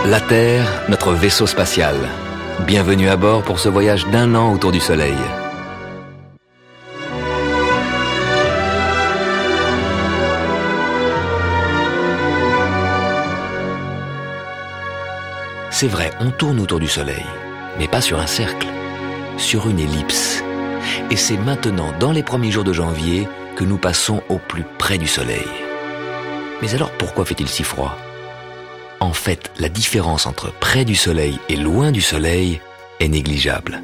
La Terre, notre vaisseau spatial. Bienvenue à bord pour ce voyage d'1 an autour du Soleil. C'est vrai, on tourne autour du Soleil, mais pas sur un cercle, sur une ellipse. Et c'est maintenant, dans les premiers jours de janvier, que nous passons au plus près du Soleil. Mais alors pourquoi fait-il si froid ? En fait, la différence entre près du Soleil et loin du Soleil est négligeable.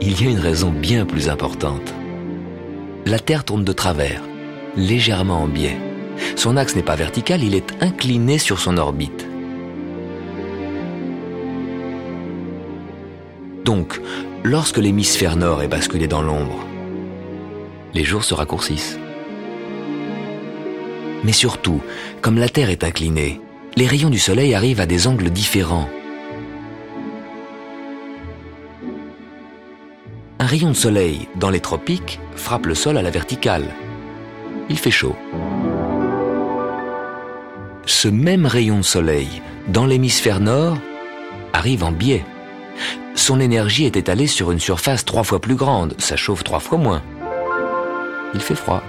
Il y a une raison bien plus importante. La Terre tourne de travers, légèrement en biais. Son axe n'est pas vertical, il est incliné sur son orbite. Donc, lorsque l'hémisphère nord est basculé dans l'ombre, les jours se raccourcissent. Mais surtout, comme la Terre est inclinée, les rayons du Soleil arrivent à des angles différents. Un rayon de soleil dans les tropiques frappe le sol à la verticale. Il fait chaud. Ce même rayon de soleil dans l'hémisphère nord arrive en biais. Son énergie est étalée sur une surface 3 fois plus grande, ça chauffe 3 fois moins. Il fait froid.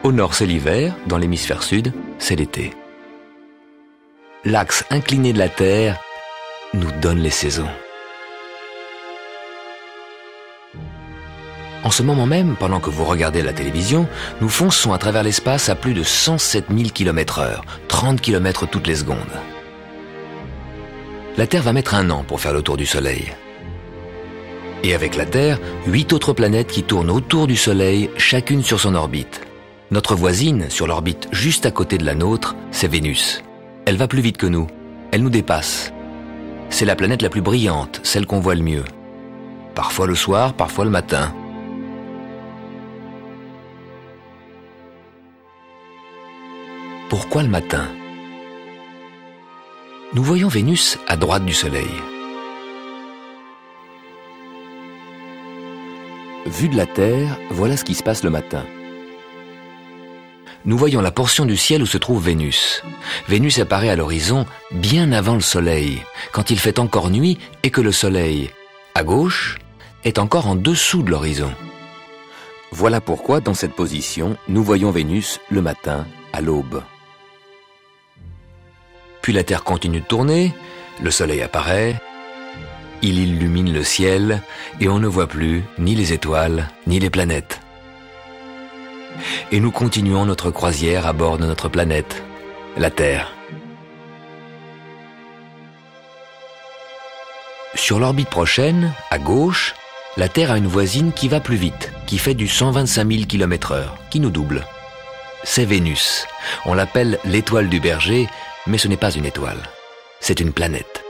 Au nord, c'est l'hiver, dans l'hémisphère sud, c'est l'été. L'axe incliné de la Terre nous donne les saisons. En ce moment même, pendant que vous regardez la télévision, nous fonçons à travers l'espace à plus de 107 000 km/h, 30 km toutes les secondes. La Terre va mettre 1 an pour faire le tour du Soleil. Et avec la Terre, 8 autres planètes qui tournent autour du Soleil, chacune sur son orbite. Notre voisine, sur l'orbite juste à côté de la nôtre, c'est Vénus. Elle va plus vite que nous. Elle nous dépasse. C'est la planète la plus brillante, celle qu'on voit le mieux. Parfois le soir, parfois le matin. Pourquoi le matin ? Nous voyons Vénus à droite du Soleil. Vu de la Terre, voilà ce qui se passe le matin. Nous voyons la portion du ciel où se trouve Vénus. Vénus apparaît à l'horizon bien avant le Soleil, quand il fait encore nuit et que le Soleil, à gauche, est encore en dessous de l'horizon. Voilà pourquoi, dans cette position, nous voyons Vénus le matin, à l'aube. Puis la Terre continue de tourner, le Soleil apparaît, il illumine le ciel et on ne voit plus ni les étoiles ni les planètes. Et nous continuons notre croisière à bord de notre planète, la Terre. Sur l'orbite prochaine, à gauche, la Terre a une voisine qui va plus vite, qui fait du 125 000 km/h, qui nous double. C'est Vénus. On l'appelle l'étoile du berger, mais ce n'est pas une étoile, c'est une planète.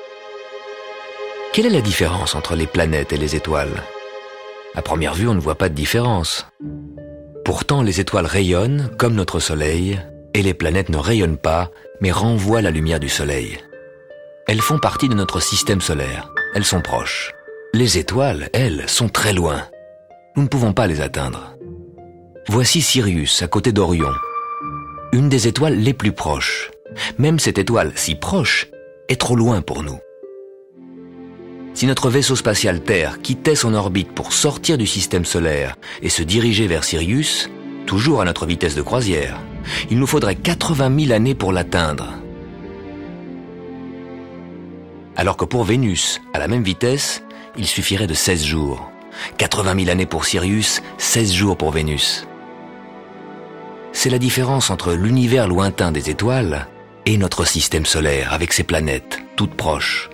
Quelle est la différence entre les planètes et les étoiles ? À première vue, on ne voit pas de différence. Pourtant, les étoiles rayonnent, comme notre Soleil, et les planètes ne rayonnent pas, mais renvoient la lumière du Soleil. Elles font partie de notre système solaire. Elles sont proches. Les étoiles, elles, sont très loin. Nous ne pouvons pas les atteindre. Voici Sirius, à côté d'Orion. Une des étoiles les plus proches. Même cette étoile, si proche, est trop loin pour nous. Si notre vaisseau spatial Terre quittait son orbite pour sortir du système solaire et se diriger vers Sirius, toujours à notre vitesse de croisière, il nous faudrait 80 000 années pour l'atteindre. Alors que pour Vénus, à la même vitesse, il suffirait de 16 jours. 80 000 années pour Sirius, 16 jours pour Vénus. C'est la différence entre l'univers lointain des étoiles et notre système solaire avec ses planètes, toutes proches.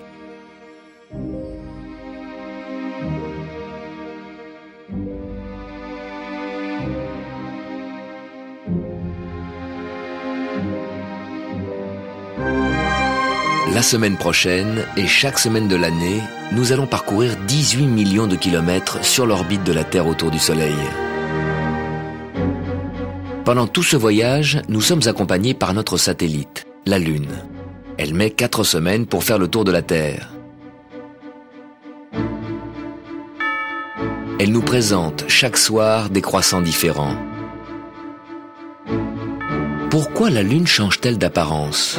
La semaine prochaine, et chaque semaine de l'année, nous allons parcourir 18 millions de kilomètres sur l'orbite de la Terre autour du Soleil. Pendant tout ce voyage, nous sommes accompagnés par notre satellite, la Lune. Elle met 4 semaines pour faire le tour de la Terre. Elle nous présente chaque soir des croissants différents. Pourquoi la Lune change-t-elle d'apparence ?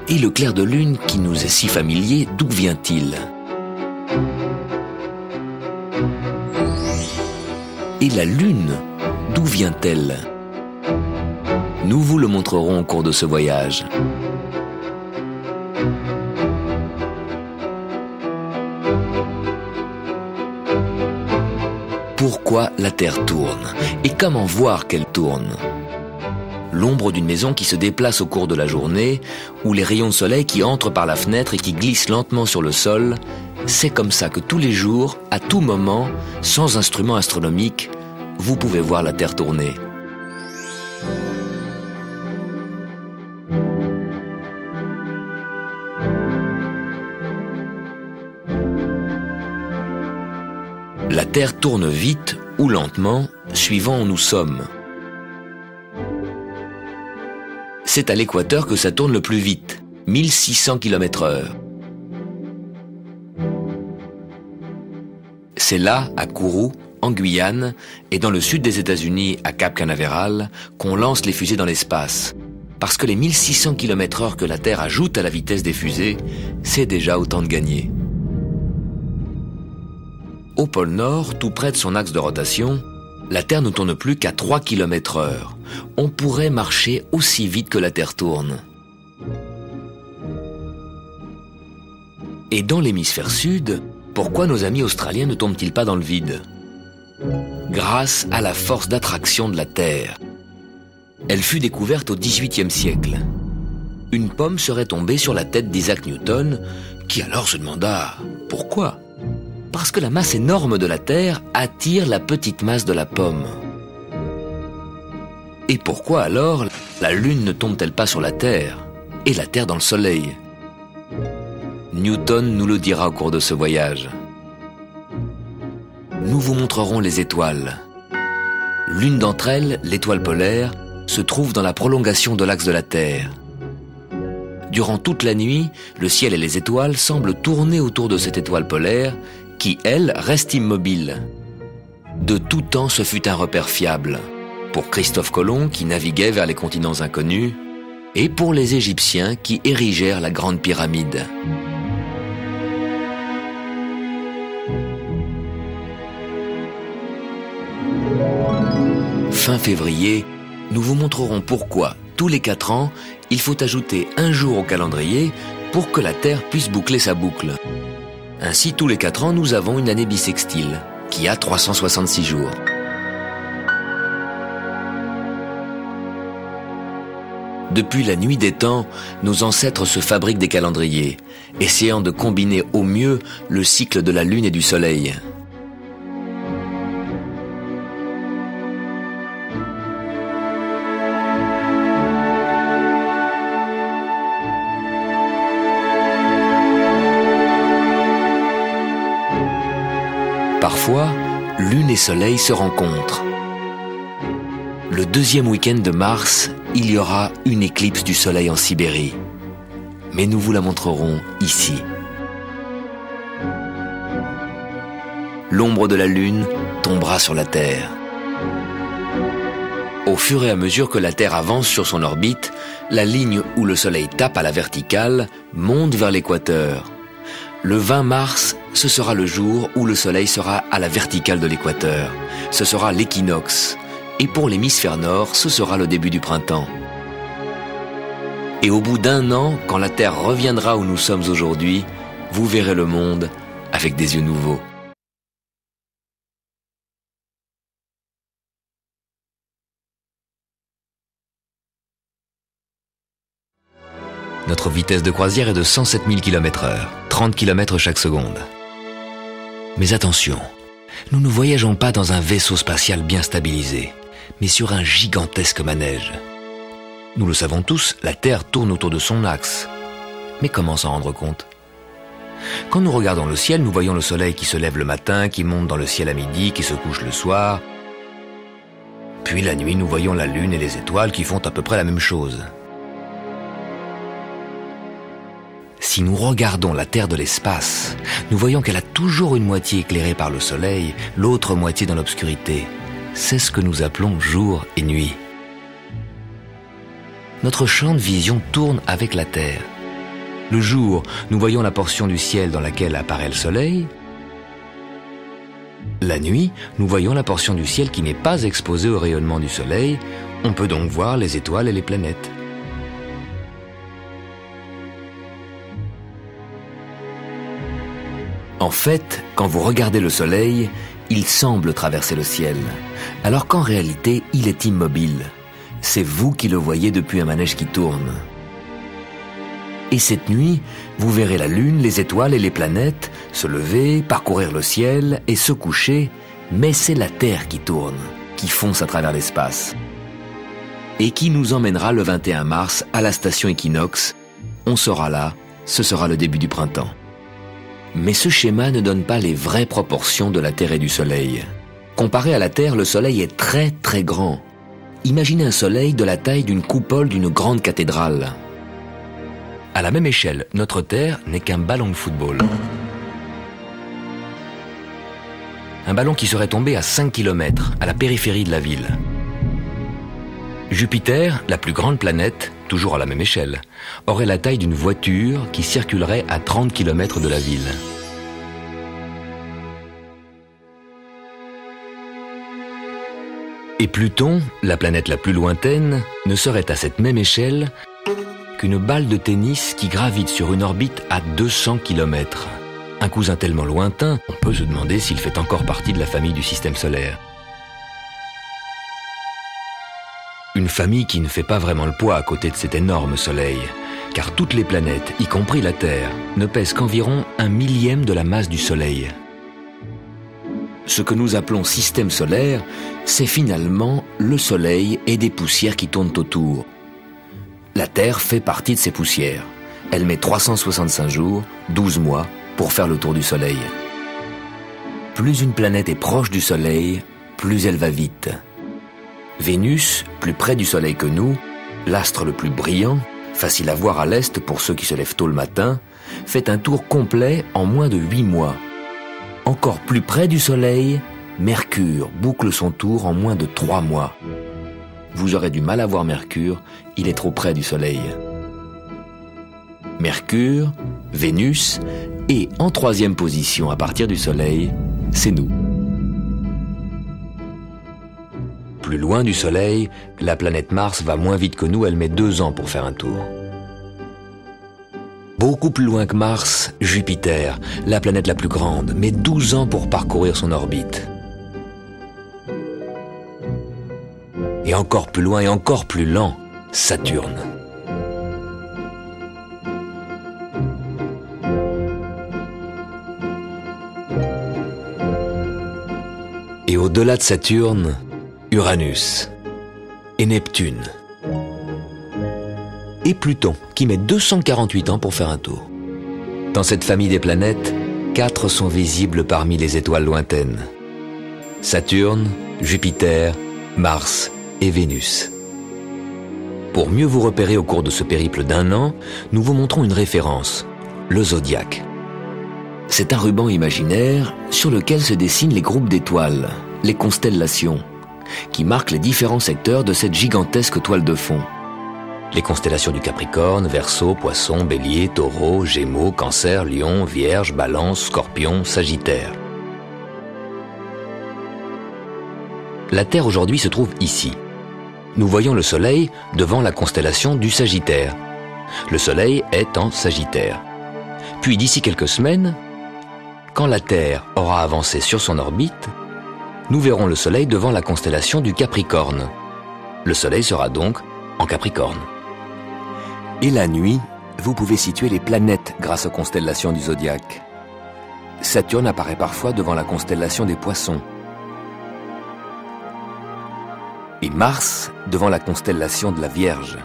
Et le clair de lune qui nous est si familier, d'où vient-il? Et la lune, d'où vient-elle? Nous vous le montrerons au cours de ce voyage. Pourquoi la Terre tourne? Et comment voir qu'elle tourne? L'ombre d'une maison qui se déplace au cours de la journée, ou les rayons de soleil qui entrent par la fenêtre et qui glissent lentement sur le sol, c'est comme ça que tous les jours, à tout moment, sans instrument astronomique, vous pouvez voir la Terre tourner. La Terre tourne vite ou lentement, suivant où nous sommes. C'est à l'équateur que ça tourne le plus vite, 1600 km/h. C'est là, à Kourou, en Guyane, et dans le sud des États-Unis, à Cap Canaveral, qu'on lance les fusées dans l'espace. Parce que les 1600 km/h que la Terre ajoute à la vitesse des fusées, c'est déjà autant de gagné. Au pôle Nord, tout près de son axe de rotation, la Terre ne tourne plus qu'à 3 km/h. On pourrait marcher aussi vite que la Terre tourne. Et dans l'hémisphère sud, pourquoi nos amis australiens ne tombent-ils pas dans le vide? Grâce à la force d'attraction de la Terre. Elle fut découverte au XVIIIe siècle. Une pomme serait tombée sur la tête d'Isaac Newton, qui alors se demanda pourquoi? Parce que la masse énorme de la Terre attire la petite masse de la pomme. Et pourquoi alors la Lune ne tombe-t-elle pas sur la Terre et la Terre dans le Soleil? Newton nous le dira au cours de ce voyage. Nous vous montrerons les étoiles. L'une d'entre elles, l'étoile polaire, se trouve dans la prolongation de l'axe de la Terre. Durant toute la nuit, le ciel et les étoiles semblent tourner autour de cette étoile polaire qui, elle, reste immobile. De tout temps, ce fut un repère fiable. Pour Christophe Colomb, qui naviguait vers les continents inconnus, et pour les Égyptiens qui érigèrent la Grande Pyramide. Fin février, nous vous montrerons pourquoi, tous les 4 ans, il faut ajouter un jour au calendrier pour que la Terre puisse boucler sa boucle. Ainsi, tous les 4 ans, nous avons une année bissextile, qui a 366 jours. Depuis la nuit des temps, nos ancêtres se fabriquent des calendriers, essayant de combiner au mieux le cycle de la Lune et du Soleil. Parfois, Lune et Soleil se rencontrent. Le 2e week-end de mars, il y aura une éclipse du Soleil en Sibérie. Mais nous vous la montrerons ici. L'ombre de la Lune tombera sur la Terre. Au fur et à mesure que la Terre avance sur son orbite, la ligne où le Soleil tape à la verticale monte vers l'équateur. Le 20 mars, ce sera le jour où le Soleil sera à la verticale de l'équateur. Ce sera l'équinoxe. Et pour l'hémisphère nord, ce sera le début du printemps. Et au bout d'1 an, quand la Terre reviendra où nous sommes aujourd'hui, vous verrez le monde avec des yeux nouveaux. Notre vitesse de croisière est de 107 000 km/h, 30 km chaque seconde. Mais attention, nous ne voyageons pas dans un vaisseau spatial bien stabilisé, mais sur un gigantesque manège. Nous le savons tous, la Terre tourne autour de son axe. Mais comment s'en rendre compte? Quand nous regardons le ciel, nous voyons le Soleil qui se lève le matin, qui monte dans le ciel à midi, qui se couche le soir. Puis la nuit, nous voyons la Lune et les étoiles qui font à peu près la même chose. Si nous regardons la Terre de l'espace, nous voyons qu'elle a toujours une moitié éclairée par le Soleil, l'autre moitié dans l'obscurité. C'est ce que nous appelons jour et nuit. Notre champ de vision tourne avec la Terre. Le jour, nous voyons la portion du ciel dans laquelle apparaît le soleil. La nuit, nous voyons la portion du ciel qui n'est pas exposée au rayonnement du soleil. On peut donc voir les étoiles et les planètes. En fait, quand vous regardez le soleil, il semble traverser le ciel, alors qu'en réalité, il est immobile. C'est vous qui le voyez depuis un manège qui tourne. Et cette nuit, vous verrez la lune, les étoiles et les planètes se lever, parcourir le ciel et se coucher, mais c'est la Terre qui tourne, qui fonce à travers l'espace. Et qui nous emmènera le 21 mars à la station équinoxe. On sera là, ce sera le début du printemps. Mais ce schéma ne donne pas les vraies proportions de la Terre et du Soleil. Comparé à la Terre, le Soleil est très très grand. Imaginez un Soleil de la taille d'une coupole d'une grande cathédrale. À la même échelle, notre Terre n'est qu'un ballon de football. Un ballon qui serait tombé à 5 km, à la périphérie de la ville. Jupiter, la plus grande planète, toujours à la même échelle, aurait la taille d'une voiture qui circulerait à 30 km de la ville. Et Pluton, la planète la plus lointaine, ne serait à cette même échelle qu'une balle de tennis qui gravite sur une orbite à 200 km. Un cousin tellement lointain, on peut se demander s'il fait encore partie de la famille du système solaire. Une famille qui ne fait pas vraiment le poids à côté de cet énorme Soleil, car toutes les planètes, y compris la Terre, ne pèsent qu'environ 1/1000 de la masse du Soleil. Ce que nous appelons système solaire, c'est finalement le Soleil et des poussières qui tournent autour. La Terre fait partie de ces poussières. Elle met 365 jours, 12 mois, pour faire le tour du Soleil. Plus une planète est proche du Soleil, plus elle va vite. Vénus, plus près du Soleil que nous, l'astre le plus brillant, facile à voir à l'est pour ceux qui se lèvent tôt le matin, fait un tour complet en moins de 8 mois. Encore plus près du Soleil, Mercure boucle son tour en moins de 3 mois. Vous aurez du mal à voir Mercure, il est trop près du Soleil. Mercure, Vénus, et en 3e position à partir du Soleil, c'est nous. Plus loin du Soleil, la planète Mars va moins vite que nous, elle met 2 ans pour faire un tour. Beaucoup plus loin que Mars, Jupiter, la planète la plus grande, met 12 ans pour parcourir son orbite. Et encore plus loin et encore plus lent, Saturne. Et au-delà de Saturne, Uranus et Neptune. Et Pluton, qui met 248 ans pour faire un tour. Dans cette famille des planètes, 4 sont visibles parmi les étoiles lointaines. Saturne, Jupiter, Mars et Vénus. Pour mieux vous repérer au cours de ce périple d'1 an, nous vous montrons une référence, le zodiaque. C'est un ruban imaginaire sur lequel se dessinent les groupes d'étoiles, les constellations, qui marquent les différents secteurs de cette gigantesque toile de fond. Les constellations du Capricorne, Verseau, Poisson, Bélier, Taureau, Gémeaux, Cancer, Lion, Vierge, Balance, Scorpion, Sagittaire. La Terre aujourd'hui se trouve ici. Nous voyons le Soleil devant la constellation du Sagittaire. Le Soleil est en Sagittaire. Puis d'ici quelques semaines, quand la Terre aura avancé sur son orbite, nous verrons le Soleil devant la constellation du Capricorne. Le Soleil sera donc en Capricorne. Et la nuit, vous pouvez situer les planètes grâce aux constellations du zodiaque. Saturne apparaît parfois devant la constellation des Poissons. Et Mars devant la constellation de la Vierge.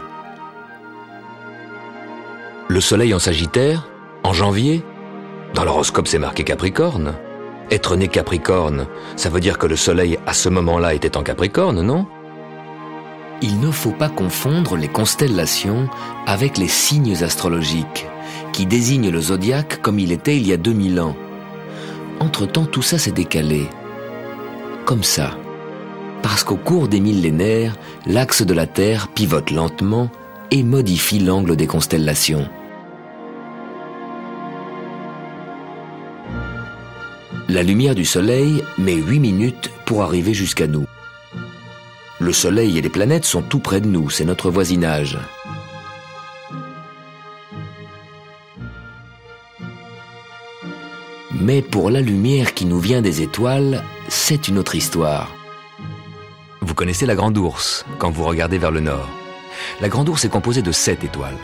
Le Soleil en Sagittaire, en janvier, dans l'horoscope c'est marqué Capricorne. Être né Capricorne, ça veut dire que le Soleil à ce moment-là était en Capricorne, non ? Il ne faut pas confondre les constellations avec les signes astrologiques, qui désignent le zodiaque comme il était il y a 2000 ans. Entre-temps, tout ça s'est décalé. Comme ça. Parce qu'au cours des millénaires, l'axe de la Terre pivote lentement et modifie l'angle des constellations. La lumière du Soleil met 8 minutes pour arriver jusqu'à nous. Le Soleil et les planètes sont tout près de nous, c'est notre voisinage. Mais pour la lumière qui nous vient des étoiles, c'est une autre histoire. Vous connaissez la Grande Ourse quand vous regardez vers le nord. La Grande Ourse est composée de 7 étoiles.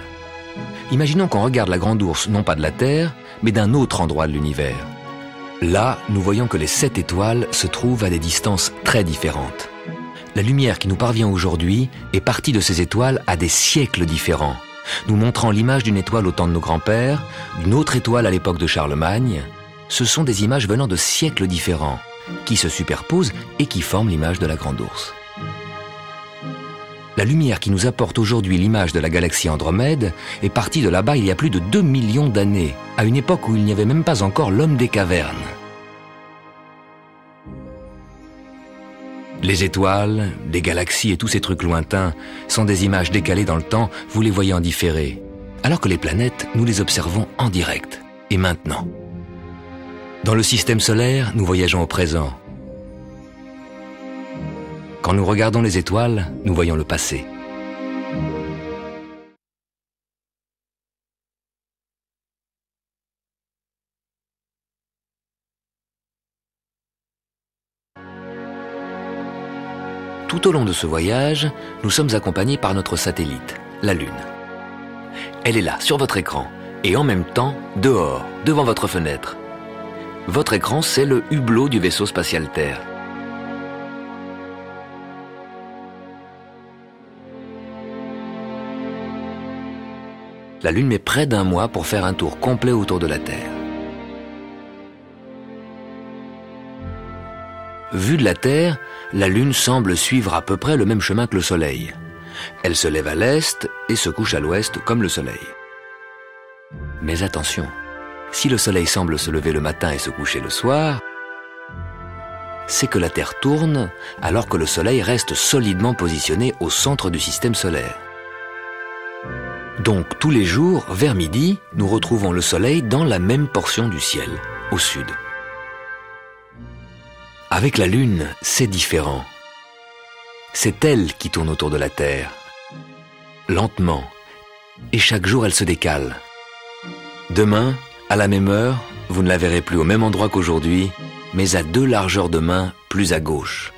Imaginons qu'on regarde la Grande Ourse non pas de la Terre, mais d'un autre endroit de l'univers. Là, nous voyons que les 7 étoiles se trouvent à des distances très différentes. La lumière qui nous parvient aujourd'hui est partie de ces étoiles à des siècles différents, nous montrant l'image d'une étoile au temps de nos grands-pères, d'une autre étoile à l'époque de Charlemagne. Ce sont des images venant de siècles différents, qui se superposent et qui forment l'image de la Grande Ourse. La lumière qui nous apporte aujourd'hui l'image de la galaxie Andromède est partie de là-bas il y a plus de 2 millions d'années, à une époque où il n'y avait même pas encore l'homme des cavernes. Les étoiles, les galaxies et tous ces trucs lointains sont des images décalées dans le temps, vous les voyez en différé, alors que les planètes, nous les observons en direct, et maintenant. Dans le système solaire, nous voyageons au présent. Quand nous regardons les étoiles, nous voyons le passé. Tout au long de ce voyage, nous sommes accompagnés par notre satellite, la Lune. Elle est là, sur votre écran, et en même temps, dehors, devant votre fenêtre. Votre écran, c'est le hublot du vaisseau spatial Terre. La Lune met près d'1 mois pour faire un tour complet autour de la Terre. Vue de la Terre, la Lune semble suivre à peu près le même chemin que le Soleil. Elle se lève à l'est et se couche à l'ouest comme le Soleil. Mais attention, si le Soleil semble se lever le matin et se coucher le soir, c'est que la Terre tourne alors que le Soleil reste solidement positionné au centre du système solaire. Donc tous les jours, vers midi, nous retrouvons le Soleil dans la même portion du ciel, au sud. Avec la Lune, c'est différent. C'est elle qui tourne autour de la Terre, lentement, et chaque jour elle se décale. Demain, à la même heure, vous ne la verrez plus au même endroit qu'aujourd'hui, mais à 2 largeurs de main plus à gauche.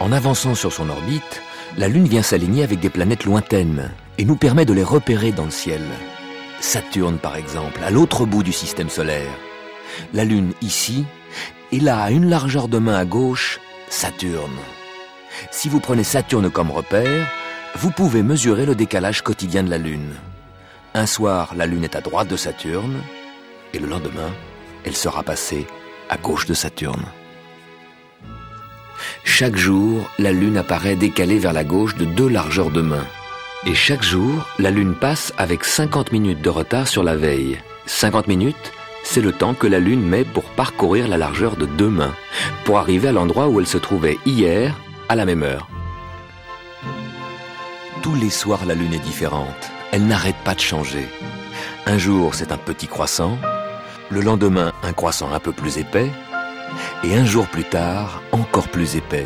En avançant sur son orbite, la Lune vient s'aligner avec des planètes lointaines et nous permet de les repérer dans le ciel. Saturne, par exemple, à l'autre bout du système solaire. La Lune ici, et là, à 1 largeur de main à gauche, Saturne. Si vous prenez Saturne comme repère, vous pouvez mesurer le décalage quotidien de la Lune. Un soir, la Lune est à droite de Saturne, et le lendemain, elle sera passée à gauche de Saturne. Chaque jour, la Lune apparaît décalée vers la gauche de 2 largeurs de main. Et chaque jour, la Lune passe avec 50 minutes de retard sur la veille. 50 minutes, c'est le temps que la Lune met pour parcourir la largeur de 2 mains, pour arriver à l'endroit où elle se trouvait hier, à la même heure. Tous les soirs, la Lune est différente. Elle n'arrête pas de changer. Un jour, c'est un petit croissant. Le lendemain, un croissant un peu plus épais. Et un jour plus tard, encore plus épais.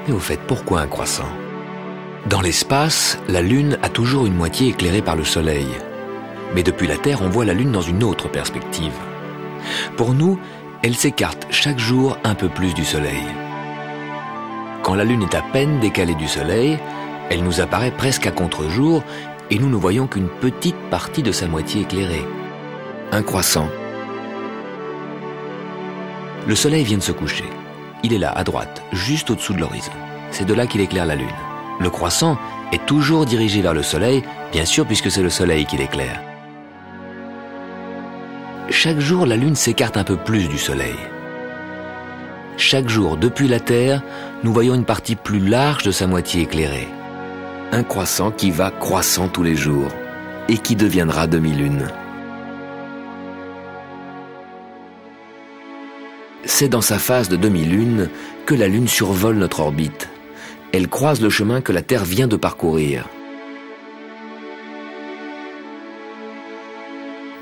Mais au fait, pourquoi un croissant ? Dans l'espace, la Lune a toujours une moitié éclairée par le Soleil. Mais depuis la Terre, on voit la Lune dans une autre perspective. Pour nous, elle s'écarte chaque jour un peu plus du Soleil. Quand la Lune est à peine décalée du Soleil, elle nous apparaît presque à contre-jour et nous ne voyons qu'une petite partie de sa moitié éclairée. Un croissant. Le Soleil vient de se coucher. Il est là, à droite, juste au-dessous de l'horizon. C'est de là qu'il éclaire la Lune. Le croissant est toujours dirigé vers le Soleil, bien sûr puisque c'est le Soleil qui l'éclaire. Chaque jour, la Lune s'écarte un peu plus du Soleil. Chaque jour, depuis la Terre, nous voyons une partie plus large de sa moitié éclairée. Un croissant qui va croissant tous les jours et qui deviendra demi-lune. C'est dans sa phase de demi-lune que la Lune survole notre orbite. Elle croise le chemin que la Terre vient de parcourir.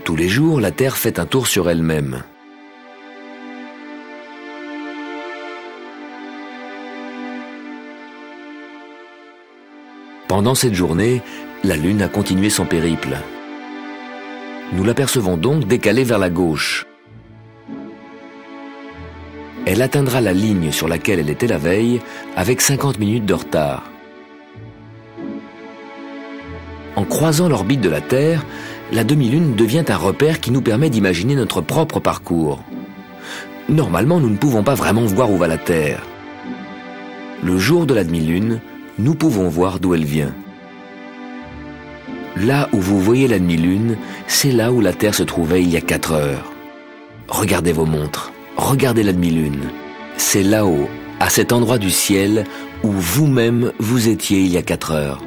Tous les jours, la Terre fait un tour sur elle-même. Pendant cette journée, la Lune a continué son périple. Nous l'apercevons donc décalée vers la gauche. Elle atteindra la ligne sur laquelle elle était la veille avec 50 minutes de retard. En croisant l'orbite de la Terre, la demi-lune devient un repère qui nous permet d'imaginer notre propre parcours. Normalement, nous ne pouvons pas vraiment voir où va la Terre. Le jour de la demi-lune, nous pouvons voir d'où elle vient. Là où vous voyez la demi-lune, c'est là où la Terre se trouvait il y a 4 heures. Regardez vos montres, regardez la demi-lune. C'est là-haut, à cet endroit du ciel, où vous-même vous étiez il y a 4 heures.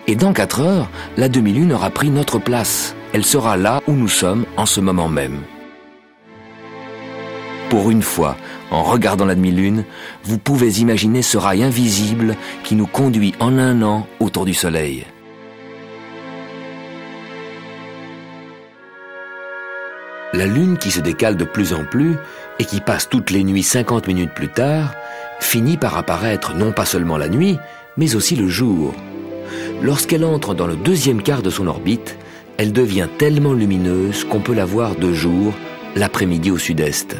Et dans 4 heures, la demi-lune aura pris notre place. Elle sera là où nous sommes en ce moment même. Pour une fois, en regardant la demi-lune, vous pouvez imaginer ce rail invisible qui nous conduit en un an autour du Soleil. La Lune qui se décale de plus en plus et qui passe toutes les nuits 50 minutes plus tard, finit par apparaître non pas seulement la nuit, mais aussi le jour. Lorsqu'elle entre dans le deuxième quart de son orbite, elle devient tellement lumineuse qu'on peut la voir de jour, l'après-midi au sud-est.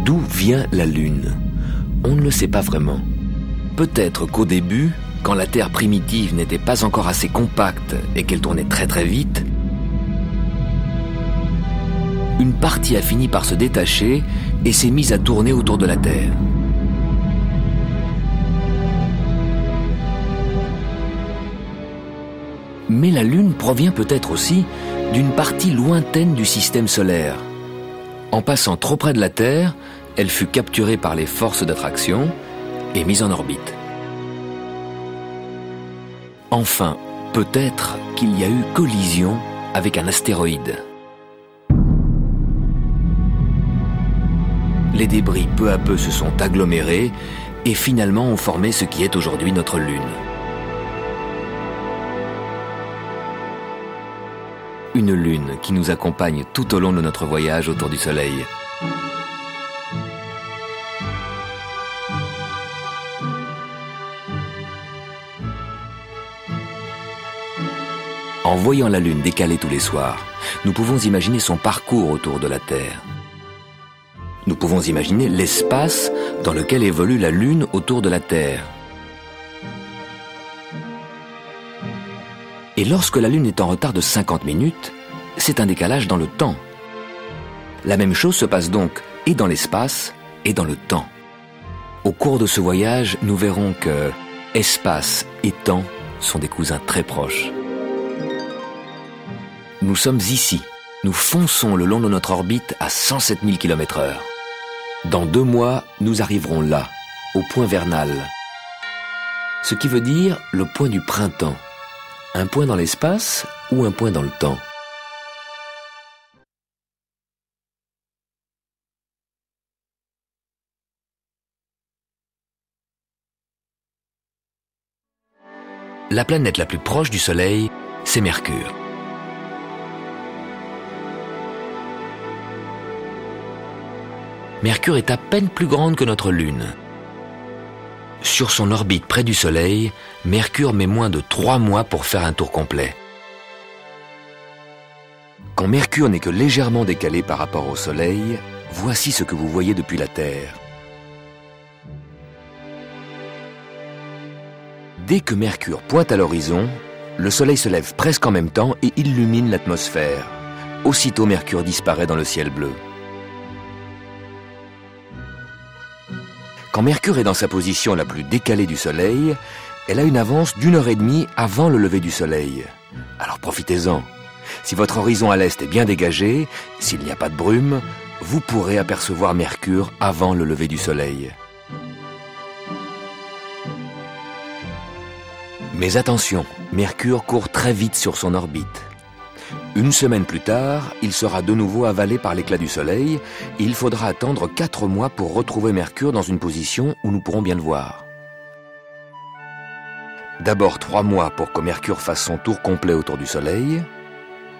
D'où vient la Lune? On ne le sait pas vraiment. Peut-être qu'au début, quand la Terre primitive n'était pas encore assez compacte et qu'elle tournait très très vite, une partie a fini par se détacher et s'est mise à tourner autour de la Terre. Mais la Lune provient peut-être aussi d'une partie lointaine du système solaire. En passant trop près de la Terre, elle fut capturée par les forces d'attraction et mise en orbite. Enfin, peut-être qu'il y a eu collision avec un astéroïde. Les débris peu à peu se sont agglomérés et finalement ont formé ce qui est aujourd'hui notre Lune. Une Lune qui nous accompagne tout au long de notre voyage autour du Soleil. En voyant la Lune décalée tous les soirs, nous pouvons imaginer son parcours autour de la Terre. Nous pouvons imaginer l'espace dans lequel évolue la Lune autour de la Terre. Et lorsque la Lune est en retard de 50 minutes, c'est un décalage dans le temps. La même chose se passe donc et dans l'espace et dans le temps. Au cours de ce voyage, nous verrons que espace et temps sont des cousins très proches. Nous sommes ici. Nous fonçons le long de notre orbite à 107 000 km/h. Dans 2 mois, nous arriverons là, au point vernal. Ce qui veut dire le point du printemps. Un point dans l'espace ou un point dans le temps. La planète la plus proche du Soleil, c'est Mercure. Mercure est à peine plus grande que notre Lune. Sur son orbite près du Soleil, Mercure met moins de 3 mois pour faire un tour complet. Quand Mercure n'est que légèrement décalé par rapport au Soleil, voici ce que vous voyez depuis la Terre. Dès que Mercure pointe à l'horizon, le Soleil se lève presque en même temps et illumine l'atmosphère. Aussitôt Mercure disparaît dans le ciel bleu. Quand Mercure est dans sa position la plus décalée du Soleil, elle a une avance d'1h30 avant le lever du Soleil. Alors profitez-en. Si votre horizon à l'est est bien dégagé, s'il n'y a pas de brume, vous pourrez apercevoir Mercure avant le lever du Soleil. Mais attention, Mercure court très vite sur son orbite. 1 semaine plus tard, il sera de nouveau avalé par l'éclat du Soleil et il faudra attendre 4 mois pour retrouver Mercure dans une position où nous pourrons bien le voir. D'abord 3 mois pour que Mercure fasse son tour complet autour du Soleil,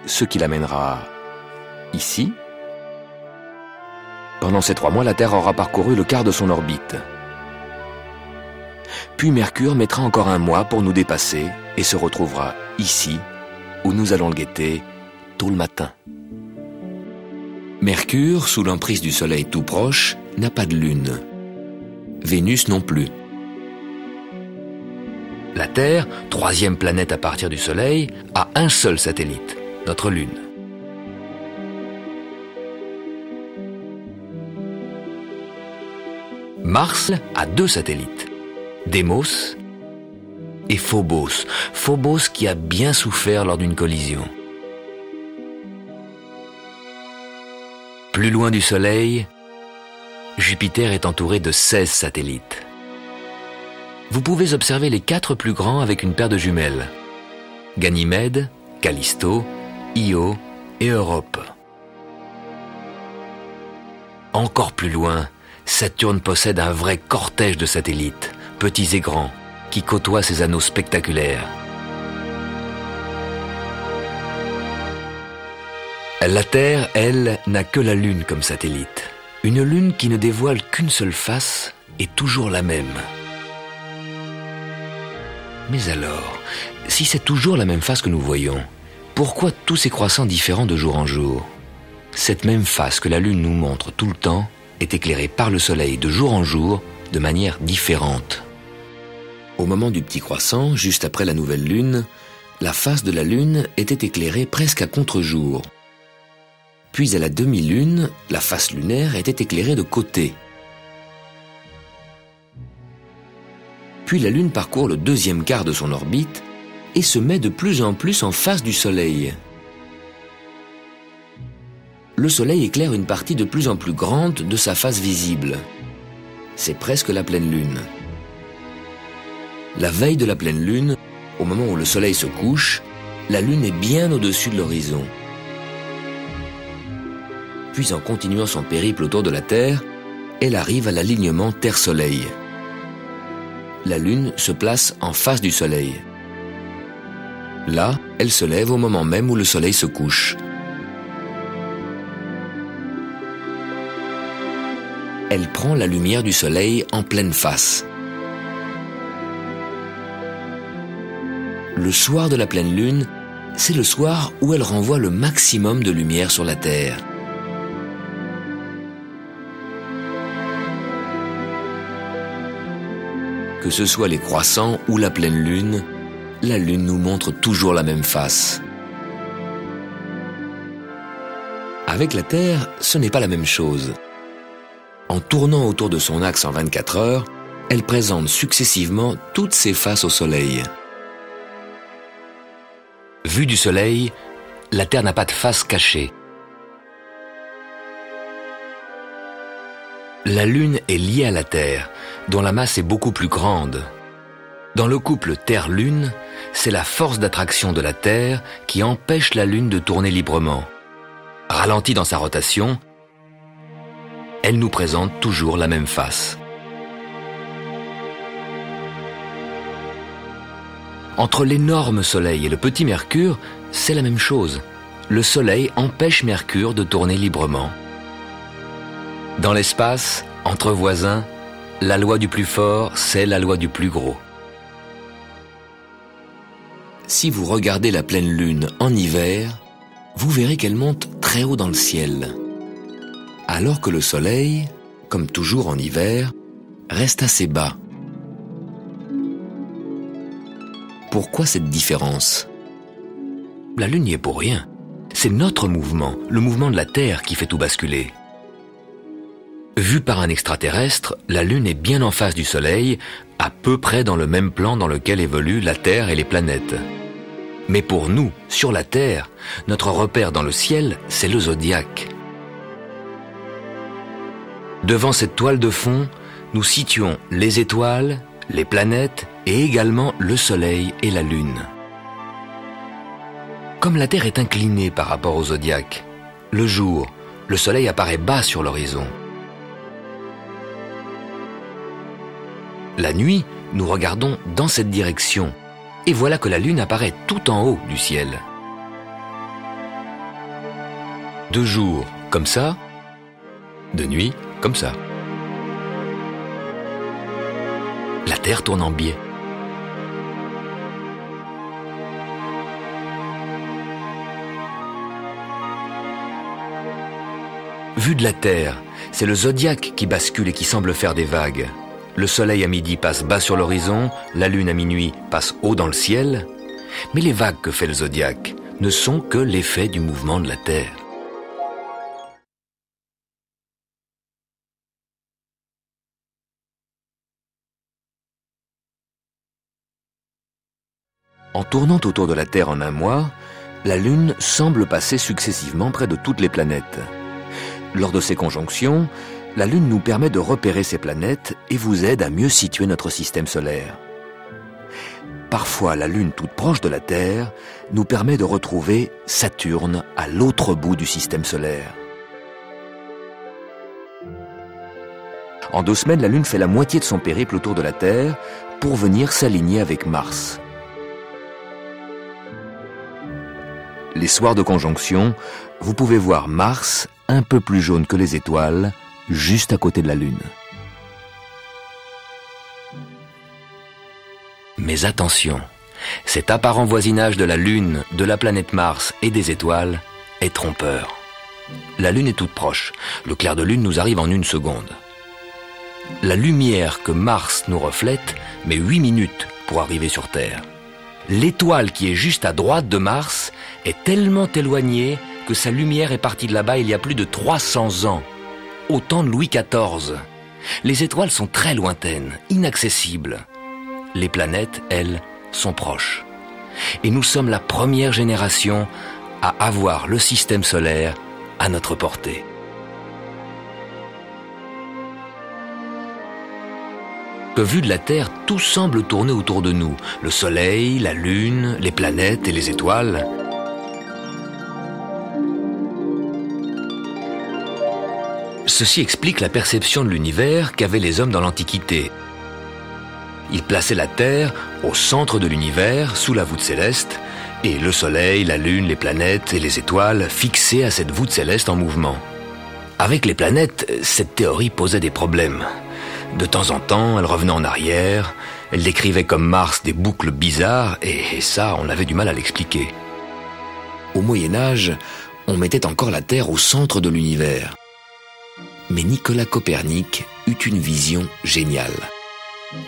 ce qui l'amènera ici. Pendant ces 3 mois, la Terre aura parcouru le quart de son orbite. Puis Mercure mettra encore 1 mois pour nous dépasser et se retrouvera ici, où nous allons le guetter tôt le matin. Mercure, sous l'emprise du Soleil tout proche, n'a pas de lune. Vénus non plus. La Terre, 3e planète à partir du Soleil, a un seul satellite, notre Lune. Mars a 2 satellites, Démos et Phobos. Phobos qui a bien souffert lors d'une collision. Plus loin du Soleil, Jupiter est entouré de 16 satellites. Vous pouvez observer les 4 plus grands avec une paire de jumelles. Ganymède, Callisto, Io et Europe. Encore plus loin, Saturne possède un vrai cortège de satellites, petits et grands, qui côtoient ses anneaux spectaculaires. La Terre, elle, n'a que la Lune comme satellite. Une Lune qui ne dévoile qu'une seule face et toujours la même. Mais alors, si c'est toujours la même face que nous voyons, pourquoi tous ces croissants différents de jour en jour? Cette même face que la Lune nous montre tout le temps est éclairée par le Soleil de jour en jour de manière différente. Au moment du petit croissant, juste après la nouvelle Lune, la face de la Lune était éclairée presque à contre-jour. Puis à la demi-lune, la face lunaire était éclairée de côté. Puis la Lune parcourt le 2e quart de son orbite et se met de plus en plus en face du Soleil. Le Soleil éclaire une partie de plus en plus grande de sa face visible. C'est presque la pleine Lune. La veille de la pleine Lune, au moment où le Soleil se couche, la Lune est bien au-dessus de l'horizon. Puis en continuant son périple autour de la Terre, elle arrive à l'alignement Terre-Soleil. La Lune se place en face du Soleil. Là, elle se lève au moment même où le Soleil se couche. Elle prend la lumière du Soleil en pleine face. Le soir de la pleine Lune, c'est le soir où elle renvoie le maximum de lumière sur la Terre. Que ce soit les croissants ou la pleine Lune, la Lune nous montre toujours la même face. Avec la Terre, ce n'est pas la même chose. En tournant autour de son axe en 24 heures, elle présente successivement toutes ses faces au Soleil. Vue du Soleil, la Terre n'a pas de face cachée. La Lune est liée à la Terre, dont la masse est beaucoup plus grande. Dans le couple Terre-Lune, c'est la force d'attraction de la Terre qui empêche la Lune de tourner librement. Ralentie dans sa rotation, elle nous présente toujours la même face. Entre l'énorme Soleil et le petit Mercure, c'est la même chose. Le Soleil empêche Mercure de tourner librement. Dans l'espace, entre voisins, la loi du plus fort, c'est la loi du plus gros. Si vous regardez la pleine Lune en hiver, vous verrez qu'elle monte très haut dans le ciel. Alors que le Soleil, comme toujours en hiver, reste assez bas. Pourquoi cette différence? La Lune n'y est pour rien. C'est notre mouvement, le mouvement de la Terre qui fait tout basculer. Vue par un extraterrestre, la Lune est bien en face du Soleil, à peu près dans le même plan dans lequel évoluent la Terre et les planètes. Mais pour nous, sur la Terre, notre repère dans le ciel, c'est le zodiaque. Devant cette toile de fond, nous situons les étoiles, les planètes et également le Soleil et la Lune. Comme la Terre est inclinée par rapport au zodiaque, le jour, le Soleil apparaît bas sur l'horizon. La nuit, nous regardons dans cette direction, Et voilà que la Lune apparaît tout en haut du ciel. De jour, comme ça. De nuit, comme ça. La Terre tourne en biais. Vu de la Terre, c'est le zodiaque qui bascule et qui semble faire des vagues. Le soleil à midi passe bas sur l'horizon, la lune à minuit passe haut dans le ciel. Mais les vagues que fait le zodiaque ne sont que l'effet du mouvement de la Terre. En tournant autour de la Terre en un mois, la Lune semble passer successivement près de toutes les planètes. Lors de ces conjonctions, la Lune nous permet de repérer ces planètes et vous aide à mieux situer notre système solaire. Parfois, la Lune toute proche de la Terre nous permet de retrouver Saturne à l'autre bout du système solaire. En 2 semaines, la Lune fait la moitié de son périple autour de la Terre pour venir s'aligner avec Mars. Les soirs de conjonction, vous pouvez voir Mars un peu plus jaune que les étoiles, juste à côté de la Lune. Mais attention, cet apparent voisinage de la Lune, de la planète Mars et des étoiles est trompeur. La Lune est toute proche, le clair de Lune nous arrive en 1 seconde. La lumière que Mars nous reflète met 8 minutes pour arriver sur Terre. L'étoile qui est juste à droite de Mars est tellement éloignée que sa lumière est partie de là-bas il y a plus de 300 ans, au temps de Louis XIV. Les étoiles sont très lointaines, inaccessibles. Les planètes, elles, sont proches. Et nous sommes la première génération à avoir le système solaire à notre portée. Que vu de la Terre, tout semble tourner autour de nous. Le Soleil, la Lune, les planètes et les étoiles. Ceci explique la perception de l'univers qu'avaient les hommes dans l'Antiquité. Ils plaçaient la Terre au centre de l'univers, sous la voûte céleste, et le Soleil, la Lune, les planètes et les étoiles fixés à cette voûte céleste en mouvement. Avec les planètes, cette théorie posait des problèmes. De temps en temps, elle revenait en arrière, elle décrivait comme Mars des boucles bizarres, et ça, on avait du mal à l'expliquer. Au Moyen-Âge, on mettait encore la Terre au centre de l'univers. Mais Nicolas Copernic eut une vision géniale.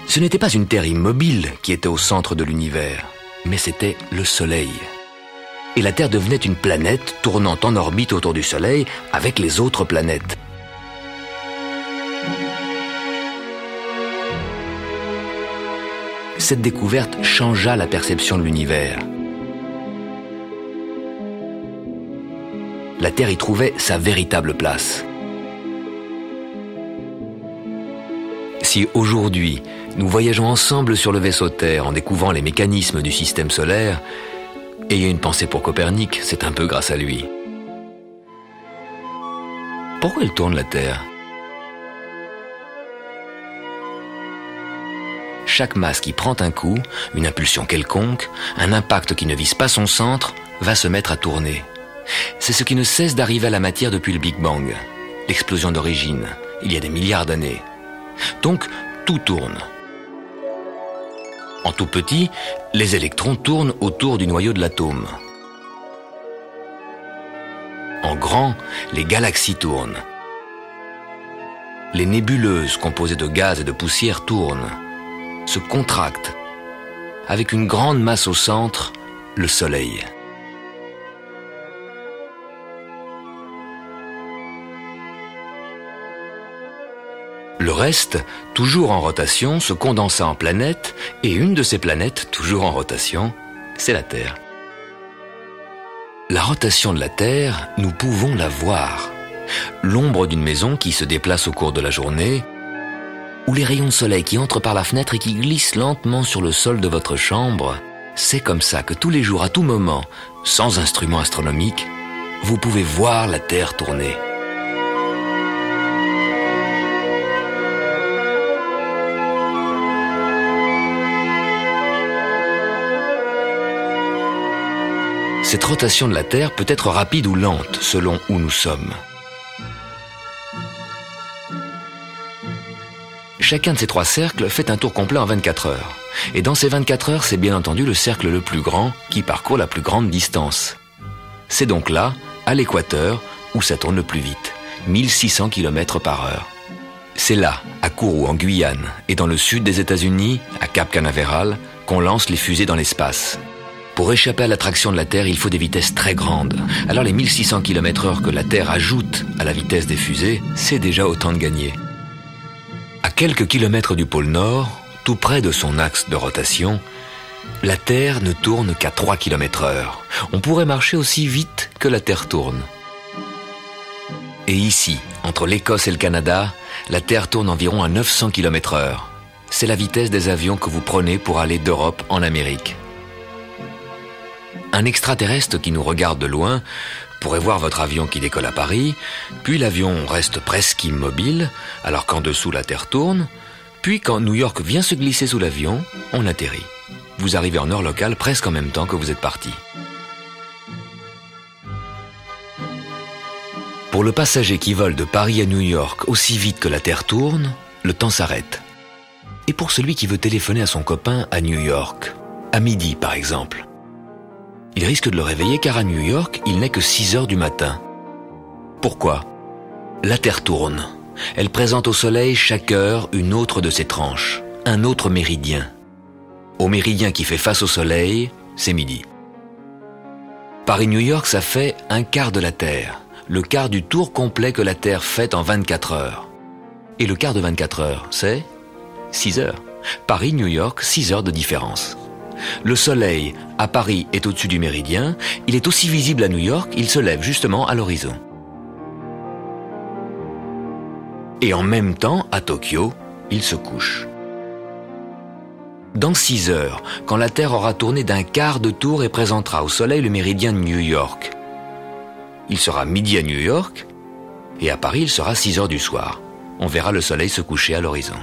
Ce n'était pas une Terre immobile qui était au centre de l'univers, mais c'était le Soleil. Et la Terre devenait une planète tournant en orbite autour du Soleil avec les autres planètes. Cette découverte changea la perception de l'univers. La Terre y trouvait sa véritable place. Si aujourd'hui, nous voyageons ensemble sur le vaisseau Terre en découvrant les mécanismes du système solaire, ayez une pensée pour Copernic, c'est un peu grâce à lui. Pourquoi elle tourne la Terre ? Chaque masse qui prend un coup, une impulsion quelconque, un impact qui ne vise pas son centre, va se mettre à tourner. C'est ce qui ne cesse d'arriver à la matière depuis le Big Bang, l'explosion d'origine, il y a des milliards d'années. Donc, tout tourne. En tout petit, les électrons tournent autour du noyau de l'atome. En grand, les galaxies tournent. Les nébuleuses composées de gaz et de poussière tournent, se contractent, avec une grande masse au centre, le Soleil. Le reste, toujours en rotation, se condensa en planètes, et une de ces planètes, toujours en rotation, c'est la Terre. La rotation de la Terre, nous pouvons la voir. L'ombre d'une maison qui se déplace au cours de la journée, ou les rayons de soleil qui entrent par la fenêtre et qui glissent lentement sur le sol de votre chambre, c'est comme ça que tous les jours, à tout moment, sans instrument astronomique, vous pouvez voir la Terre tourner. Cette rotation de la Terre peut être rapide ou lente selon où nous sommes. Chacun de ces 3 cercles fait un tour complet en 24 heures. Et dans ces 24 heures, c'est bien entendu le cercle le plus grand qui parcourt la plus grande distance. C'est donc là, à l'équateur, où ça tourne le plus vite, 1600 km/h. C'est là, à Kourou en Guyane, et dans le sud des États-Unis, à Cap Canaveral, qu'on lance les fusées dans l'espace. Pour échapper à l'attraction de la Terre, il faut des vitesses très grandes. Alors les 1600 km/h que la Terre ajoute à la vitesse des fusées, c'est déjà autant de gagné. À quelques kilomètres du pôle Nord, tout près de son axe de rotation, la Terre ne tourne qu'à 3 km/h. On pourrait marcher aussi vite que la Terre tourne. Et ici, entre l'Écosse et le Canada, la Terre tourne environ à 900 km/h. C'est la vitesse des avions que vous prenez pour aller d'Europe en Amérique. Un extraterrestre qui nous regarde de loin pourrait voir votre avion qui décolle à Paris, puis l'avion reste presque immobile, alors qu'en dessous la Terre tourne, puis quand New York vient se glisser sous l'avion, on atterrit. Vous arrivez en heure locale presque en même temps que vous êtes parti. Pour le passager qui vole de Paris à New York aussi vite que la Terre tourne, le temps s'arrête. Et pour celui qui veut téléphoner à son copain à New York, à midi par exemple, il risque de le réveiller car à New York, il n'est que 6 heures du matin. Pourquoi ? La Terre tourne. Elle présente au Soleil chaque heure une autre de ses tranches, un autre méridien. Au méridien qui fait face au Soleil, c'est midi. Paris-New York, ça fait un quart de la Terre, le quart du tour complet que la Terre fait en 24 heures. Et le quart de 24 heures, c'est 6 heures. Paris-New York, 6 heures de différence. Le Soleil, à Paris, est au-dessus du méridien. Il est aussi visible à New York, il se lève justement à l'horizon. Et en même temps, à Tokyo, il se couche. Dans 6 heures, quand la Terre aura tourné d'un quart de tour et présentera au Soleil le méridien de New York, il sera midi à New York, et à Paris, il sera 6 heures du soir. On verra le Soleil se coucher à l'horizon.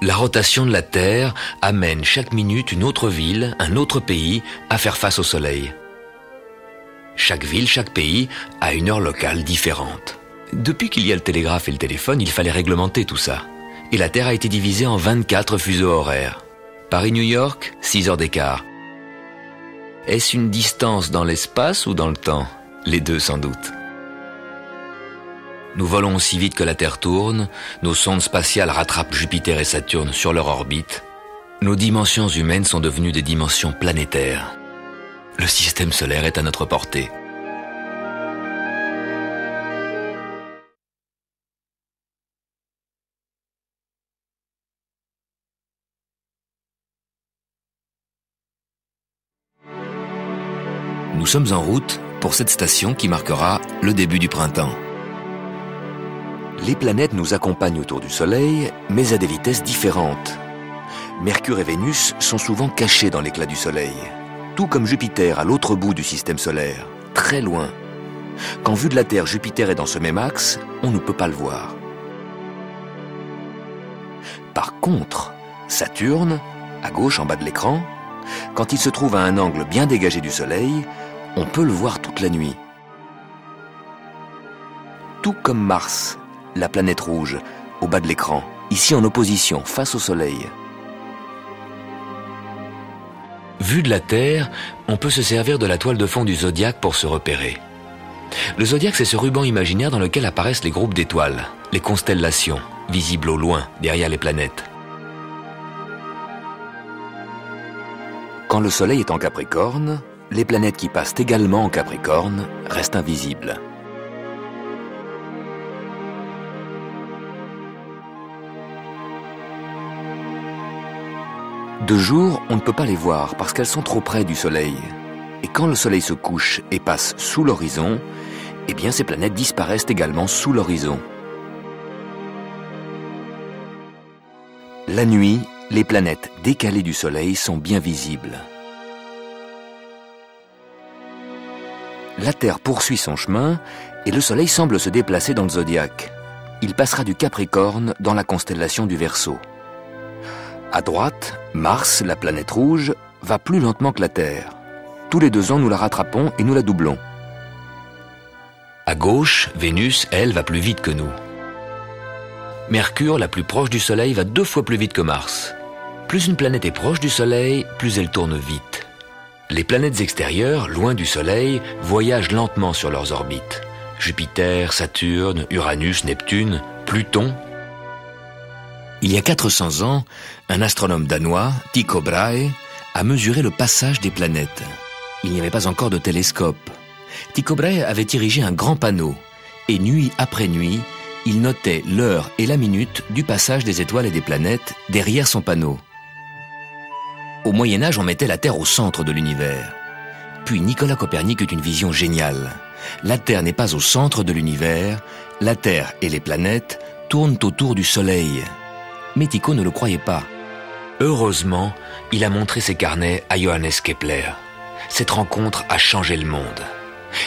La rotation de la Terre amène chaque minute une autre ville, un autre pays à faire face au Soleil. Chaque ville, chaque pays a une heure locale différente. Depuis qu'il y a le télégraphe et le téléphone, il fallait réglementer tout ça. Et la Terre a été divisée en 24 fuseaux horaires. Paris-New York, 6 heures d'écart. Est-ce une distance dans l'espace ou dans le temps ? Les deux sans doute. Nous volons aussi vite que la Terre tourne, nos sondes spatiales rattrapent Jupiter et Saturne sur leur orbite. Nos dimensions humaines sont devenues des dimensions planétaires. Le système solaire est à notre portée. Nous sommes en route pour cette station qui marquera le début du printemps. Les planètes nous accompagnent autour du Soleil, mais à des vitesses différentes. Mercure et Vénus sont souvent cachés dans l'éclat du Soleil, tout comme Jupiter à l'autre bout du système solaire, très loin. Quand vu de la Terre, Jupiter est dans ce même axe, on ne peut pas le voir. Par contre, Saturne, à gauche en bas de l'écran, quand il se trouve à un angle bien dégagé du Soleil, on peut le voir toute la nuit. Tout comme Mars, la planète rouge, au bas de l'écran, ici en opposition, face au Soleil. Vu de la Terre, on peut se servir de la toile de fond du zodiaque pour se repérer. Le zodiaque, c'est ce ruban imaginaire dans lequel apparaissent les groupes d'étoiles, les constellations, visibles au loin, derrière les planètes. Quand le Soleil est en Capricorne, les planètes qui passent également en Capricorne restent invisibles. De jour, on ne peut pas les voir parce qu'elles sont trop près du Soleil. Et quand le Soleil se couche et passe sous l'horizon, eh bien ces planètes disparaissent également sous l'horizon. La nuit, les planètes décalées du Soleil sont bien visibles. La Terre poursuit son chemin et le Soleil semble se déplacer dans le zodiaque. Il passera du Capricorne dans la constellation du Verseau. À droite, Mars, la planète rouge, va plus lentement que la Terre. Tous les 2 ans, nous la rattrapons et nous la doublons. À gauche, Vénus, elle, va plus vite que nous. Mercure, la plus proche du Soleil, va 2 fois plus vite que Mars. Plus une planète est proche du Soleil, plus elle tourne vite. Les planètes extérieures, loin du Soleil, voyagent lentement sur leurs orbites. Jupiter, Saturne, Uranus, Neptune, Pluton. Il y a 400 ans, un astronome danois, Tycho Brahe, a mesuré le passage des planètes. Il n'y avait pas encore de télescope. Tycho Brahe avait érigé un grand panneau, et nuit après nuit, il notait l'heure et la minute du passage des étoiles et des planètes derrière son panneau. Au Moyen-Âge, on mettait la Terre au centre de l'univers. Puis Nicolas Copernic eut une vision géniale. La Terre n'est pas au centre de l'univers, la Terre et les planètes tournent autour du Soleil. Mais Tycho ne le croyait pas. Heureusement, il a montré ses carnets à Johannes Kepler. Cette rencontre a changé le monde.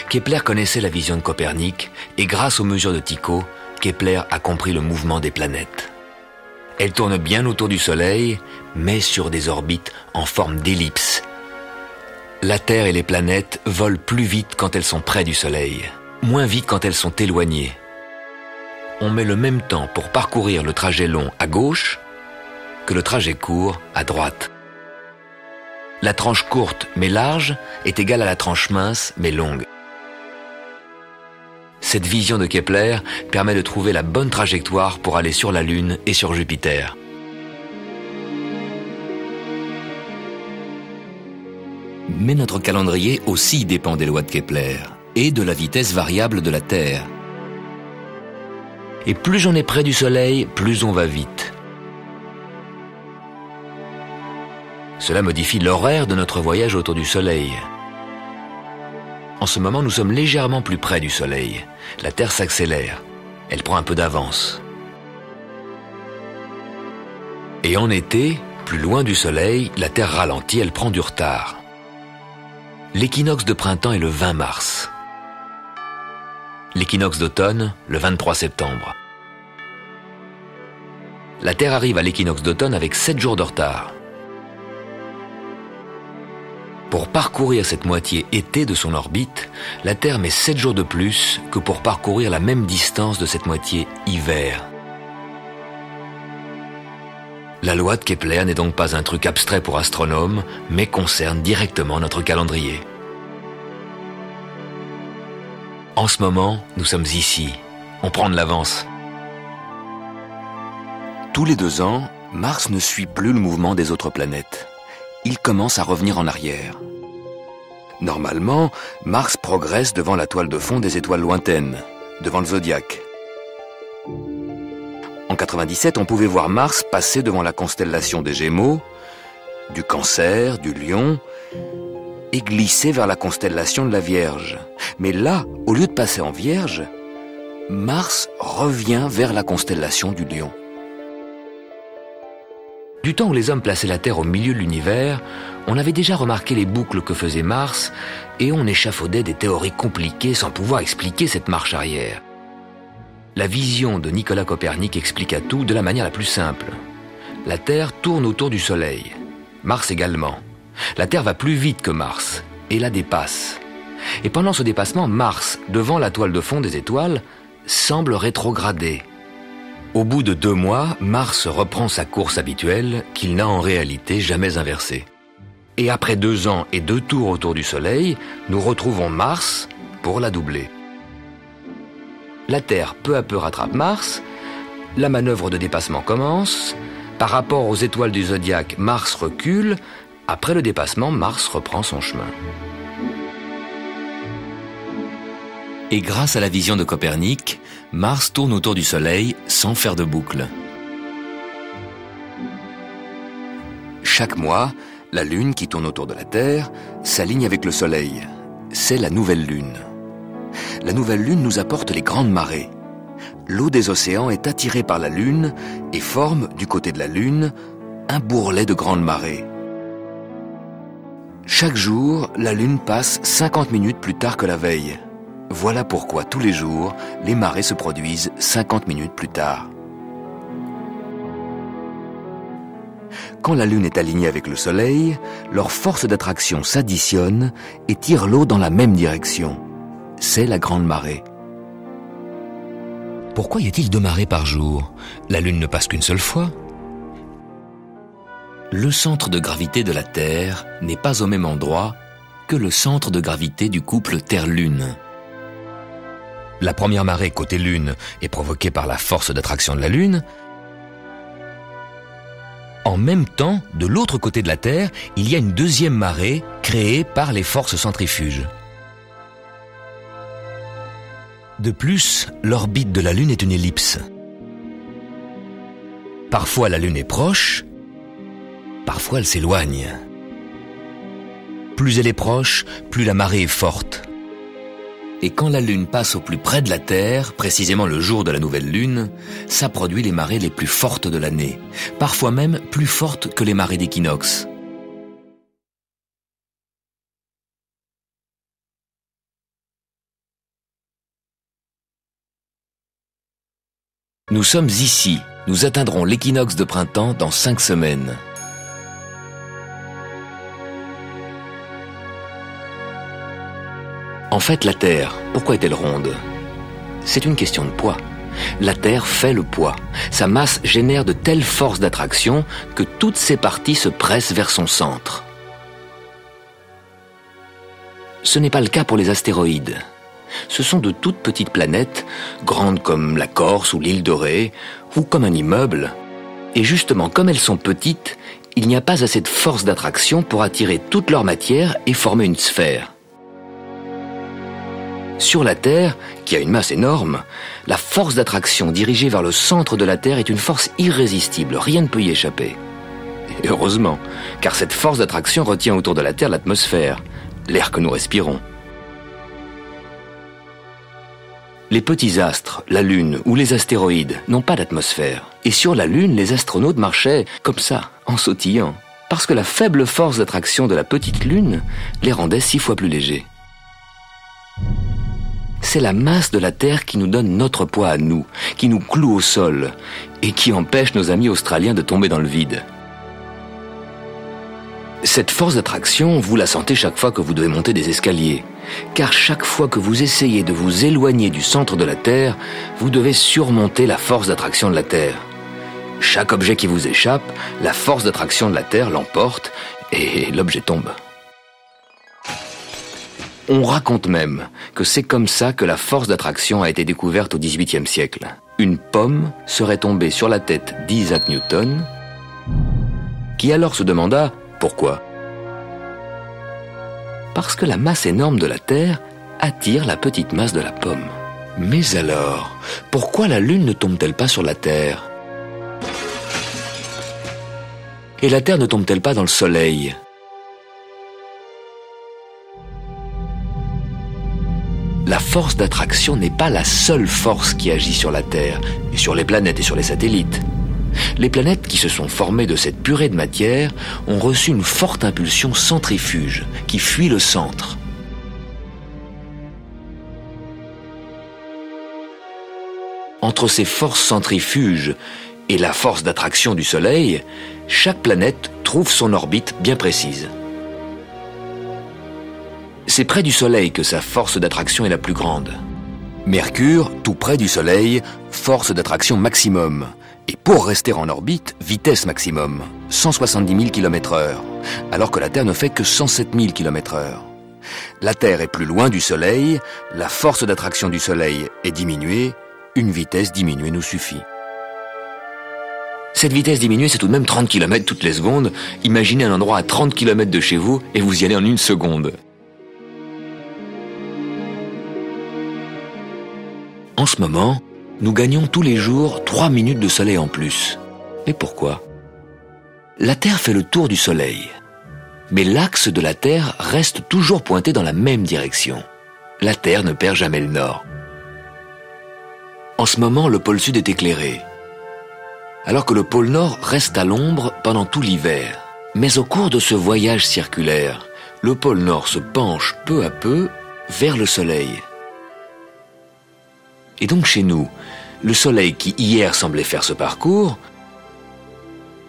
Kepler connaissait la vision de Copernic et grâce aux mesures de Tycho, Kepler a compris le mouvement des planètes. Elles tournent bien autour du Soleil, mais sur des orbites en forme d'ellipse. La Terre et les planètes volent plus vite quand elles sont près du Soleil, moins vite quand elles sont éloignées. On met le même temps pour parcourir le trajet long à gauche que le trajet court à droite. La tranche courte mais large est égale à la tranche mince mais longue. Cette vision de Kepler permet de trouver la bonne trajectoire pour aller sur la Lune et sur Jupiter. Mais notre calendrier aussi dépend des lois de Kepler et de la vitesse variable de la Terre. Et plus on est près du Soleil, plus on va vite. Cela modifie l'horaire de notre voyage autour du Soleil. En ce moment, nous sommes légèrement plus près du Soleil. La Terre s'accélère. Elle prend un peu d'avance. Et en été, plus loin du Soleil, la Terre ralentit, elle prend du retard. L'équinoxe de printemps est le 20 mars. L'équinoxe d'automne, le 23 septembre. La Terre arrive à l'équinoxe d'automne avec 7 jours de retard. Pour parcourir cette moitié été de son orbite, la Terre met 7 jours de plus que pour parcourir la même distance de cette moitié hiver. La loi de Kepler n'est donc pas un truc abstrait pour astronomes, mais concerne directement notre calendrier. En ce moment, nous sommes ici. On prend de l'avance. Tous les 2 ans, Mars ne suit plus le mouvement des autres planètes. Il commence à revenir en arrière. Normalement, Mars progresse devant la toile de fond des étoiles lointaines, devant le zodiaque. En 97, on pouvait voir Mars passer devant la constellation des Gémeaux, du Cancer, du Lion, et glisser vers la constellation de la Vierge. Mais là, au lieu de passer en Vierge, Mars revient vers la constellation du Lion. Du temps où les hommes plaçaient la Terre au milieu de l'univers, on avait déjà remarqué les boucles que faisait Mars et on échafaudait des théories compliquées sans pouvoir expliquer cette marche arrière. La vision de Nicolas Copernic expliqua tout de la manière la plus simple. La Terre tourne autour du Soleil, Mars également. La Terre va plus vite que Mars et la dépasse. Et pendant ce dépassement, Mars, devant la toile de fond des étoiles, semble rétrograder. Au bout de 2 mois, Mars reprend sa course habituelle qu'il n'a en réalité jamais inversée. Et après 2 ans et 2 tours autour du Soleil, nous retrouvons Mars pour la doubler. La Terre peu à peu rattrape Mars, la manœuvre de dépassement commence, par rapport aux étoiles du zodiaque, Mars recule, après le dépassement, Mars reprend son chemin. Et grâce à la vision de Copernic, Mars tourne autour du Soleil sans faire de boucle. Chaque mois, la Lune qui tourne autour de la Terre s'aligne avec le Soleil. C'est la nouvelle Lune. La nouvelle Lune nous apporte les grandes marées. L'eau des océans est attirée par la Lune et forme, du côté de la Lune, un bourrelet de grandes marées. Chaque jour, la Lune passe 50 minutes plus tard que la veille. Voilà pourquoi tous les jours, les marées se produisent 50 minutes plus tard. quand la Lune est alignée avec le Soleil, leurs forces d'attraction s'additionnent et tirent l'eau dans la même direction. C'est la grande marée. Pourquoi y a-t-il 2 marées par jour? La Lune ne passe qu'une seule fois. Le centre de gravité de la Terre n'est pas au même endroit que le centre de gravité du couple Terre-Lune. La première marée côté Lune est provoquée par la force d'attraction de la Lune. En même temps, de l'autre côté de la Terre, il y a une deuxième marée créée par les forces centrifuges. De plus, l'orbite de la Lune est une ellipse. Parfois la Lune est proche, parfois elle s'éloigne. Plus elle est proche, plus la marée est forte. Et quand la Lune passe au plus près de la Terre, précisément le jour de la nouvelle Lune, ça produit les marées les plus fortes de l'année, parfois même plus fortes que les marées d'équinoxe. Nous sommes ici, nous atteindrons l'équinoxe de printemps dans 5 semaines. En fait, la Terre, pourquoi est-elle ronde? C'est une question de poids. La Terre fait le poids. Sa masse génère de telles forces d'attraction que toutes ses parties se pressent vers son centre. Ce n'est pas le cas pour les astéroïdes. Ce sont de toutes petites planètes, grandes comme la Corse ou l'île de Ré, ou comme un immeuble. Et justement, comme elles sont petites, il n'y a pas assez de force d'attraction pour attirer toute leur matière et former une sphère. Sur la Terre, qui a une masse énorme, la force d'attraction dirigée vers le centre de la Terre est une force irrésistible, rien ne peut y échapper. Et heureusement, car cette force d'attraction retient autour de la Terre l'atmosphère, l'air que nous respirons. Les petits astres, la Lune ou les astéroïdes n'ont pas d'atmosphère. Et sur la Lune, les astronautes marchaient comme ça, en sautillant, parce que la faible force d'attraction de la petite Lune les rendait 6 fois plus légers. C'est la masse de la Terre qui nous donne notre poids à nous, qui nous cloue au sol et qui empêche nos amis australiens de tomber dans le vide. Cette force d'attraction, vous la sentez chaque fois que vous devez monter des escaliers, car chaque fois que vous essayez de vous éloigner du centre de la Terre, vous devez surmonter la force d'attraction de la Terre. Chaque objet qui vous échappe, la force d'attraction de la Terre l'emporte et l'objet tombe. On raconte même que c'est comme ça que la force d'attraction a été découverte au XVIIIe siècle. Une pomme serait tombée sur la tête d'Isaac Newton, qui alors se demanda pourquoi. Parce que la masse énorme de la Terre attire la petite masse de la pomme. Mais alors, pourquoi la Lune ne tombe-t-elle pas sur la Terre? Et la Terre ne tombe-t-elle pas dans le Soleil? La force d'attraction n'est pas la seule force qui agit sur la Terre, et sur les planètes et sur les satellites. Les planètes qui se sont formées de cette purée de matière ont reçu une forte impulsion centrifuge qui fuit le centre. Entre ces forces centrifuges et la force d'attraction du Soleil, chaque planète trouve son orbite bien précise. C'est près du Soleil que sa force d'attraction est la plus grande. Mercure, tout près du Soleil, force d'attraction maximum. Et pour rester en orbite, vitesse maximum, 170 000 km/h, alors que la Terre ne fait que 107 000 km/h. La Terre est plus loin du Soleil, la force d'attraction du Soleil est diminuée, une vitesse diminuée nous suffit. Cette vitesse diminuée, c'est tout de même 30 km toutes les secondes. Imaginez un endroit à 30 km de chez vous et vous y allez en 1 seconde. En ce moment, nous gagnons tous les jours 3 minutes de soleil en plus. Mais pourquoi? La Terre fait le tour du Soleil. Mais l'axe de la Terre reste toujours pointé dans la même direction. La Terre ne perd jamais le nord. En ce moment, le pôle sud est éclairé, alors que le pôle nord reste à l'ombre pendant tout l'hiver. Mais au cours de ce voyage circulaire, le pôle nord se penche peu à peu vers le Soleil. Et donc chez nous, le Soleil qui hier semblait faire ce parcours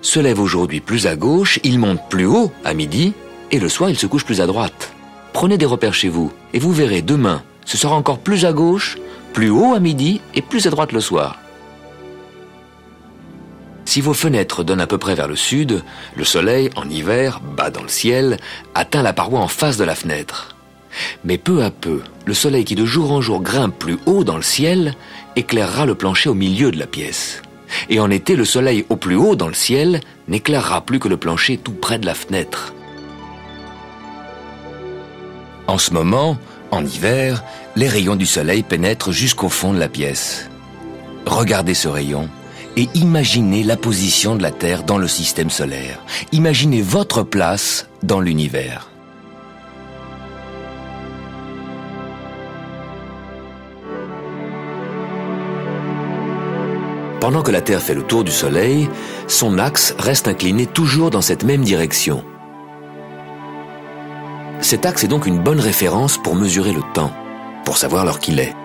se lève aujourd'hui plus à gauche, il monte plus haut à midi, et le soir il se couche plus à droite. Prenez des repères chez vous, et vous verrez demain, ce sera encore plus à gauche, plus haut à midi et plus à droite le soir. Si vos fenêtres donnent à peu près vers le sud, le soleil, en hiver, bas dans le ciel, atteint la paroi en face de la fenêtre. Mais peu à peu, le soleil qui de jour en jour grimpe plus haut dans le ciel éclairera le plancher au milieu de la pièce. Et en été, le soleil au plus haut dans le ciel n'éclairera plus que le plancher tout près de la fenêtre. En ce moment, en hiver, les rayons du soleil pénètrent jusqu'au fond de la pièce. Regardez ce rayon et imaginez la position de la Terre dans le système solaire. Imaginez votre place dans l'univers. Pendant que la Terre fait le tour du Soleil, son axe reste incliné toujours dans cette même direction. Cet axe est donc une bonne référence pour mesurer le temps, pour savoir l'heure qu'il est.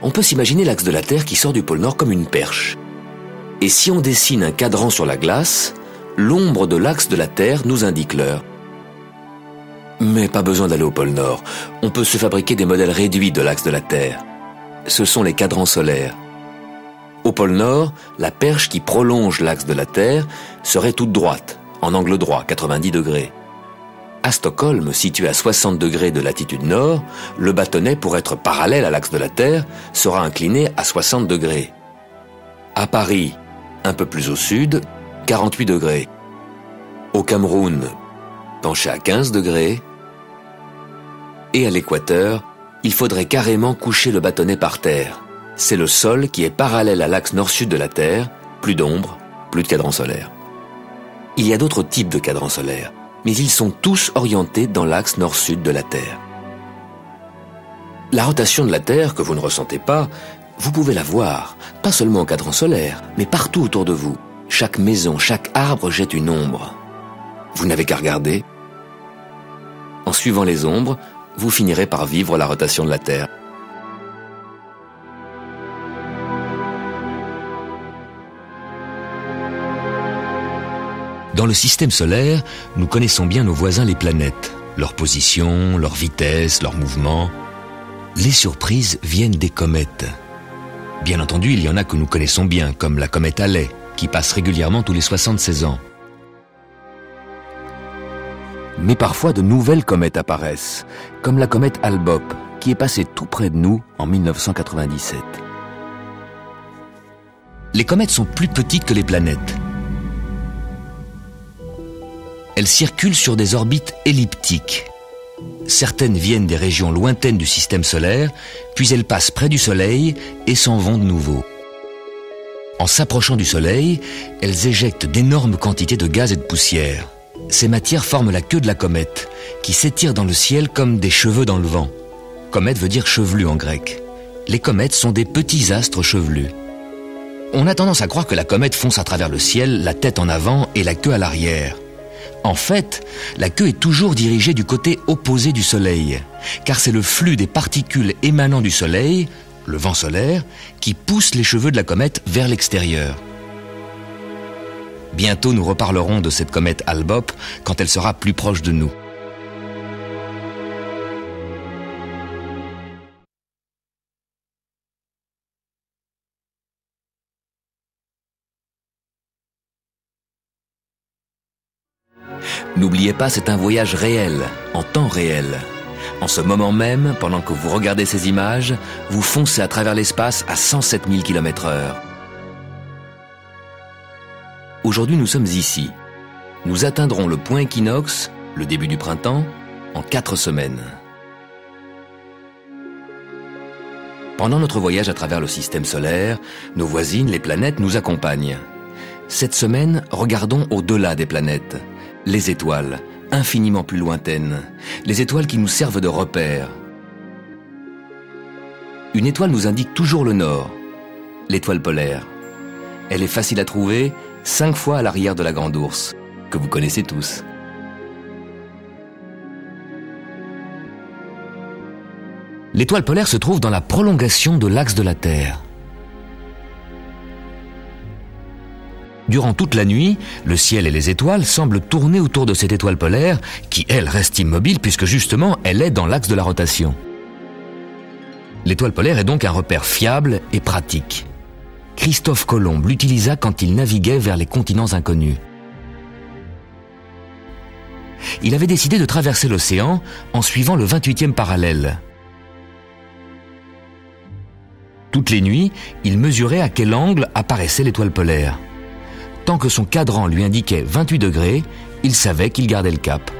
On peut s'imaginer l'axe de la Terre qui sort du pôle Nord comme une perche. Et si on dessine un cadran sur la glace, l'ombre de l'axe de la Terre nous indique l'heure. Mais pas besoin d'aller au pôle Nord, on peut se fabriquer des modèles réduits de l'axe de la Terre. Ce sont les cadrans solaires. Au pôle Nord, la perche qui prolonge l'axe de la Terre serait toute droite, en angle droit, 90 degrés. À Stockholm, situé à 60 degrés de latitude nord, le bâtonnet, pour être parallèle à l'axe de la Terre, sera incliné à 60 degrés. À Paris, un peu plus au sud, 48 degrés. Au Cameroun, penché à 15 degrés. Et à l'équateur, il faudrait carrément coucher le bâtonnet par terre. C'est le sol qui est parallèle à l'axe nord-sud de la Terre, plus d'ombre, plus de cadran solaire. Il y a d'autres types de cadrans solaires, mais ils sont tous orientés dans l'axe nord-sud de la Terre. La rotation de la Terre, que vous ne ressentez pas, vous pouvez la voir, pas seulement au cadran solaire, mais partout autour de vous. Chaque maison, chaque arbre jette une ombre. Vous n'avez qu'à regarder. En suivant les ombres, vous finirez par vivre la rotation de la Terre. Dans le système solaire, nous connaissons bien nos voisins les planètes, leur position, leur vitesse, leur mouvement. Les surprises viennent des comètes. Bien entendu, il y en a que nous connaissons bien, comme la comète Halley, qui passe régulièrement tous les 76 ans. Mais parfois de nouvelles comètes apparaissent, comme la comète Hale-Bopp, qui est passée tout près de nous en 1997. Les comètes sont plus petites que les planètes. Elles circulent sur des orbites elliptiques. Certaines viennent des régions lointaines du système solaire, puis elles passent près du Soleil et s'en vont de nouveau. En s'approchant du Soleil, elles éjectent d'énormes quantités de gaz et de poussière. Ces matières forment la queue de la comète, qui s'étire dans le ciel comme des cheveux dans le vent. Comète veut dire chevelu en grec. Les comètes sont des petits astres chevelus. On a tendance à croire que la comète fonce à travers le ciel, la tête en avant et la queue à l'arrière. En fait, la queue est toujours dirigée du côté opposé du Soleil, car c'est le flux des particules émanant du Soleil, le vent solaire, qui pousse les cheveux de la comète vers l'extérieur. Bientôt nous reparlerons de cette comète Hale-Bopp quand elle sera plus proche de nous. N'oubliez pas, c'est un voyage réel, en temps réel. En ce moment même, pendant que vous regardez ces images, vous foncez à travers l'espace à 107 000 km/h. Aujourd'hui, nous sommes ici. Nous atteindrons le point équinoxe, le début du printemps, en 4 semaines. Pendant notre voyage à travers le système solaire, nos voisines, les planètes, nous accompagnent. Cette semaine, regardons au-delà des planètes. Les étoiles, infiniment plus lointaines, les étoiles qui nous servent de repères. Une étoile nous indique toujours le nord, l'étoile polaire. Elle est facile à trouver, 5 fois à l'arrière de la Grande Ourse, que vous connaissez tous. L'étoile polaire se trouve dans la prolongation de l'axe de la Terre. Durant toute la nuit, le ciel et les étoiles semblent tourner autour de cette étoile polaire qui, elle, reste immobile puisque justement, elle est dans l'axe de la rotation. L'étoile polaire est donc un repère fiable et pratique. Christophe Colomb l'utilisa quand il naviguait vers les continents inconnus. Il avait décidé de traverser l'océan en suivant le 28e parallèle. Toutes les nuits, il mesurait à quel angle apparaissait l'étoile polaire. Tant que son cadran lui indiquait 28 degrés, il savait qu'il gardait le cap.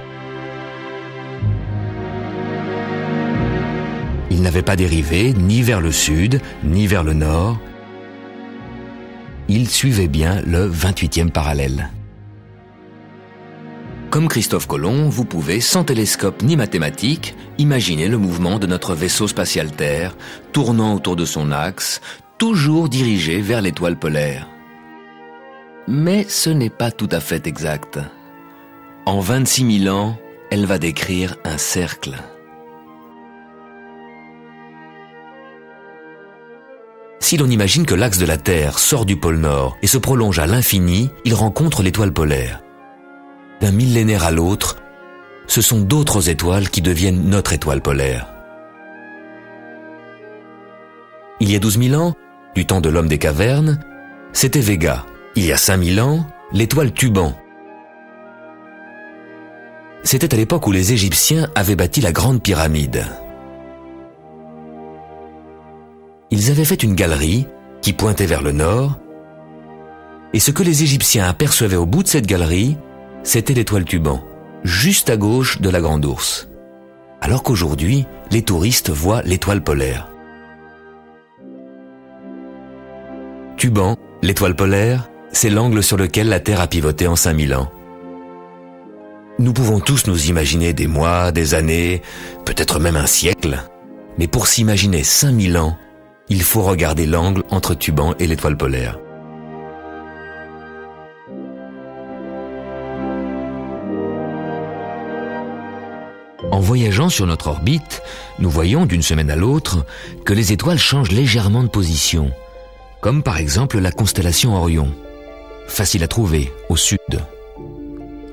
Il n'avait pas dérivé ni vers le sud, ni vers le nord. Il suivait bien le 28e parallèle. Comme Christophe Colomb, vous pouvez, sans télescope ni mathématiques, imaginer le mouvement de notre vaisseau spatial Terre, tournant autour de son axe, toujours dirigé vers l'étoile polaire. Mais ce n'est pas tout à fait exact. En 26 000 ans, elle va décrire un cercle. Si l'on imagine que l'axe de la Terre sort du pôle Nord et se prolonge à l'infini, il rencontre l'étoile polaire. D'un millénaire à l'autre, ce sont d'autres étoiles qui deviennent notre étoile polaire. Il y a 12 000 ans, du temps de l'homme des cavernes, c'était Véga. Il y a 5 000 ans, l'étoile Tuban. C'était à l'époque où les Égyptiens avaient bâti la Grande Pyramide. Ils avaient fait une galerie qui pointait vers le nord, et ce que les Égyptiens apercevaient au bout de cette galerie, c'était l'étoile Tuban, juste à gauche de la Grande Ourse. Alors qu'aujourd'hui, les touristes voient l'étoile polaire. Tuban, l'étoile polaire, c'est l'angle sur lequel la Terre a pivoté en 5000 ans. Nous pouvons tous nous imaginer des mois, des années, peut-être même un siècle. Mais pour s'imaginer 5000 ans, il faut regarder l'angle entre Tuban et l'étoile polaire. En voyageant sur notre orbite, nous voyons d'une semaine à l'autre que les étoiles changent légèrement de position, comme par exemple la constellation Orion. Facile à trouver, au sud.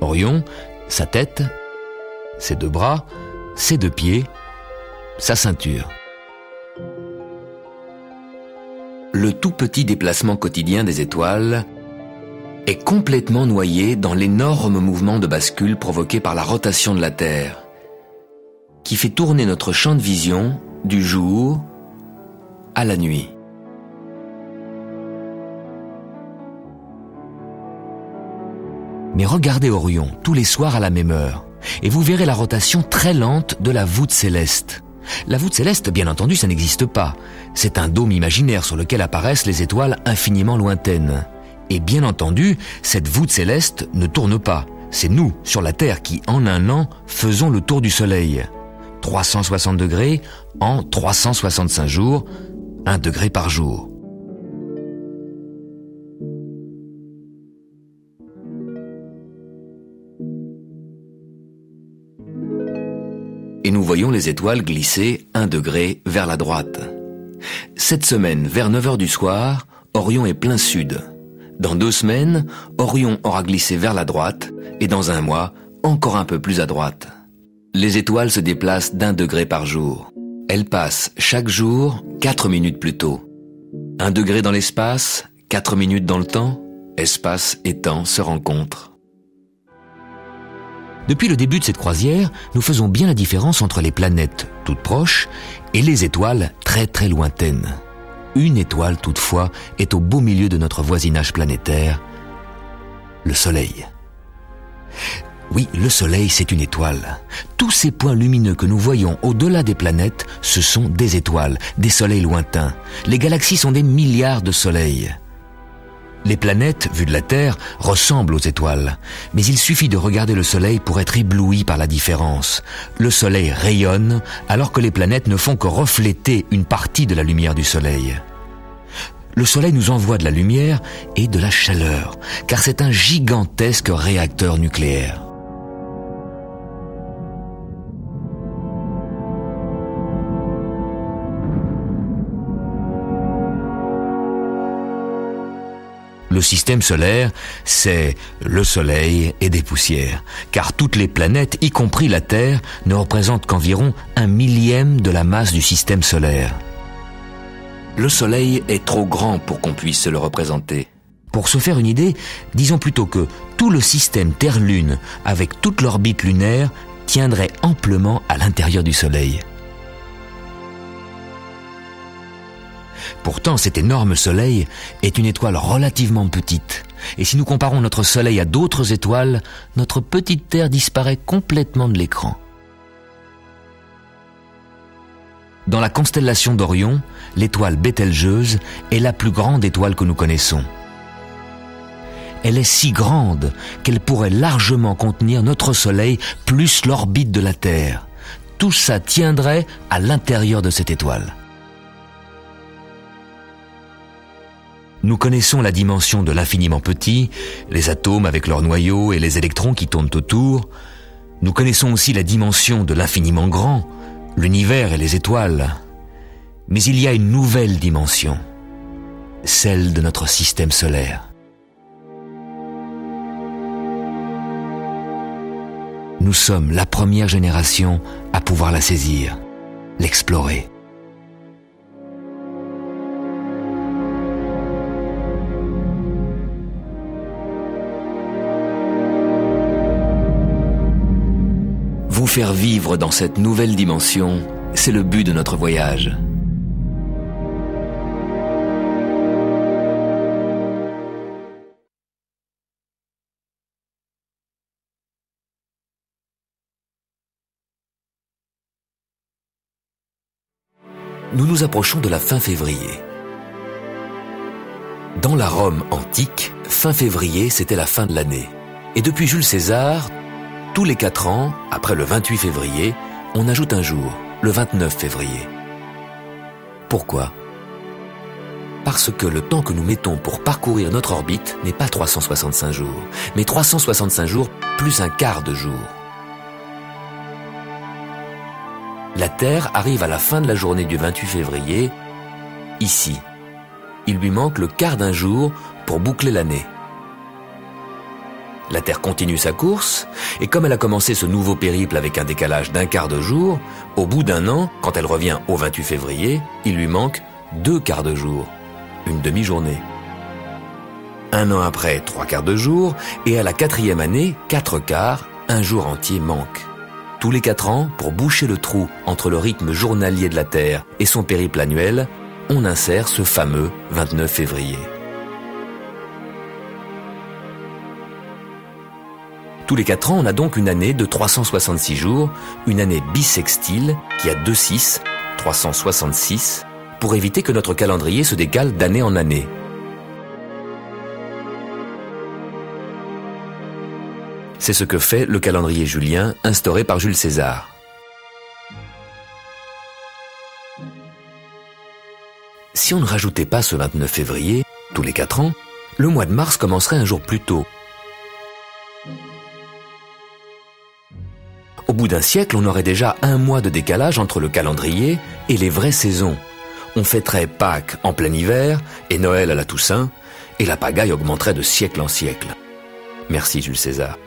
Orion, sa tête, ses 2 bras, ses 2 pieds, sa ceinture. Le tout petit déplacement quotidien des étoiles est complètement noyé dans l'énorme mouvement de bascule provoqué par la rotation de la Terre, qui fait tourner notre champ de vision du jour à la nuit. Mais regardez Orion tous les soirs à la même heure, et vous verrez la rotation très lente de la voûte céleste. La voûte céleste, bien entendu, ça n'existe pas. C'est un dôme imaginaire sur lequel apparaissent les étoiles infiniment lointaines. Et bien entendu, cette voûte céleste ne tourne pas. C'est nous, sur la Terre, qui, en un an, faisons le tour du Soleil. 360 degrés en 365 jours, 1 degré par jour. Et nous voyons les étoiles glisser 1 degré vers la droite. Cette semaine, vers 9 h du soir, Orion est plein sud. Dans 2 semaines, Orion aura glissé vers la droite, et dans 1 mois, encore un peu plus à droite. Les étoiles se déplacent d'1 degré par jour. Elles passent chaque jour 4 minutes plus tôt. 1 degré dans l'espace, 4 minutes dans le temps, espace et temps se rencontrent. Depuis le début de cette croisière, nous faisons bien la différence entre les planètes toutes proches et les étoiles très très lointaines. Une étoile toutefois est au beau milieu de notre voisinage planétaire, le Soleil. Oui, le Soleil, c'est une étoile. Tous ces points lumineux que nous voyons au-delà des planètes, ce sont des étoiles, des soleils lointains. Les galaxies sont des milliards de soleils. Les planètes, vues de la Terre, ressemblent aux étoiles. Mais il suffit de regarder le Soleil pour être ébloui par la différence. Le Soleil rayonne, alors que les planètes ne font que refléter une partie de la lumière du Soleil. Le Soleil nous envoie de la lumière et de la chaleur, car c'est un gigantesque réacteur nucléaire. Le Le système solaire, c'est le Soleil et des poussières, car toutes les planètes, y compris la Terre, ne représentent qu'environ 1/1000 de la masse du système solaire. Le Soleil est trop grand pour qu'on puisse se le représenter. Pour se faire une idée, disons plutôt que tout le système Terre-Lune, avec toute l'orbite lunaire, tiendrait amplement à l'intérieur du Soleil. Pourtant, cet énorme Soleil est une étoile relativement petite. Et si nous comparons notre Soleil à d'autres étoiles, notre petite Terre disparaît complètement de l'écran. Dans la constellation d'Orion, l'étoile Bételgeuse est la plus grande étoile que nous connaissons. Elle est si grande qu'elle pourrait largement contenir notre Soleil plus l'orbite de la Terre. Tout ça tiendrait à l'intérieur de cette étoile. Nous connaissons la dimension de l'infiniment petit, les atomes avec leurs noyaux et les électrons qui tournent autour. Nous connaissons aussi la dimension de l'infiniment grand, l'univers et les étoiles. Mais il y a une nouvelle dimension, celle de notre système solaire. Nous sommes la première génération à pouvoir la saisir, l'explorer. Vous faire vivre dans cette nouvelle dimension, c'est le but de notre voyage. Nous nous approchons de la fin février. Dans la Rome antique, fin février, c'était la fin de l'année. Et depuis Jules César, tous les 4 ans, après le 28 février, on ajoute un jour, le 29 février. Pourquoi ? Parce que le temps que nous mettons pour parcourir notre orbite n'est pas 365 jours, mais 365 jours plus un quart de jour. La Terre arrive à la fin de la journée du 28 février, ici. Il lui manque le quart d'un jour pour boucler l'année. La Terre continue sa course, et comme elle a commencé ce nouveau périple avec un décalage d'un quart de jour, au bout d'un an, quand elle revient au 28 février, il lui manque 2 quarts de jour, une demi-journée. Un an après, 3 quarts de jour, et à la 4e année, 4 quarts, un jour entier manque. Tous les 4 ans, pour boucher le trou entre le rythme journalier de la Terre et son périple annuel, on insère ce fameux 29 février. Tous les 4 ans, on a donc une année de 366 jours, une année bissextile qui a 2 6, 366, pour éviter que notre calendrier se décale d'année en année. C'est ce que fait le calendrier julien instauré par Jules César. Si on ne rajoutait pas ce 29 février, tous les 4 ans, le mois de mars commencerait un jour plus tôt. Au bout d'un siècle, on aurait déjà un mois de décalage entre le calendrier et les vraies saisons. On fêterait Pâques en plein hiver et Noël à la Toussaint, et la pagaille augmenterait de siècle en siècle. Merci Jules César.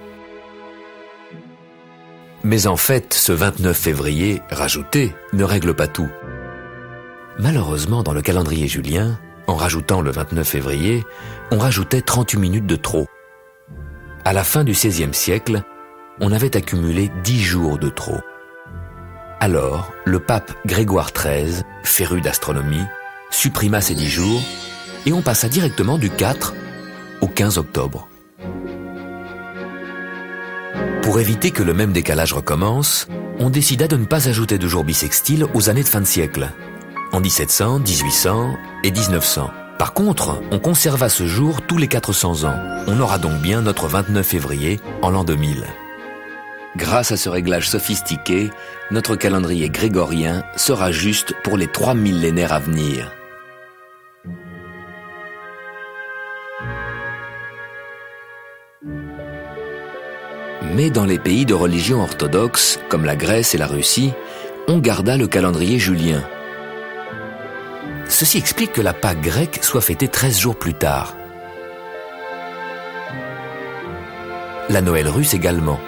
Mais en fait, ce 29 février rajouté ne règle pas tout. Malheureusement, dans le calendrier julien, en rajoutant le 29 février, on rajoutait 38 minutes de trop. À la fin du XVIe siècle, on avait accumulé 10 jours de trop. Alors, le pape Grégoire XIII, féru d'astronomie, supprima ces 10 jours et on passa directement du 4 au 15 octobre. Pour éviter que le même décalage recommence, on décida de ne pas ajouter de jours bissextiles aux années de fin de siècle, en 1700, 1800 et 1900. Par contre, on conserva ce jour tous les 400 ans. On aura donc bien notre 29 février en l'an 2000. Grâce à ce réglage sophistiqué, notre calendrier grégorien sera juste pour les 3 millénaires à venir. Mais dans les pays de religion orthodoxe, comme la Grèce et la Russie, on garda le calendrier julien. Ceci explique que la Pâque grecque soit fêtée 13 jours plus tard. La Noël russe également.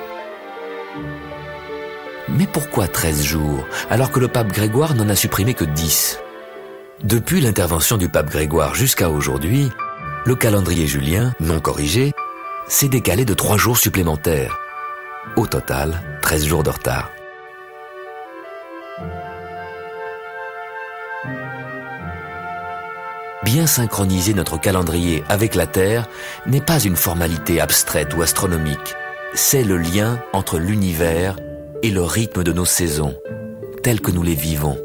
Mais pourquoi 13 jours, alors que le pape Grégoire n'en a supprimé que 10 ? Depuis l'intervention du pape Grégoire jusqu'à aujourd'hui, le calendrier julien, non corrigé, s'est décalé de 3 jours supplémentaires. Au total, 13 jours de retard. Bien synchroniser notre calendrier avec la Terre n'est pas une formalité abstraite ou astronomique. C'est le lien entre l'univers et le rythme de nos saisons, tels que nous les vivons.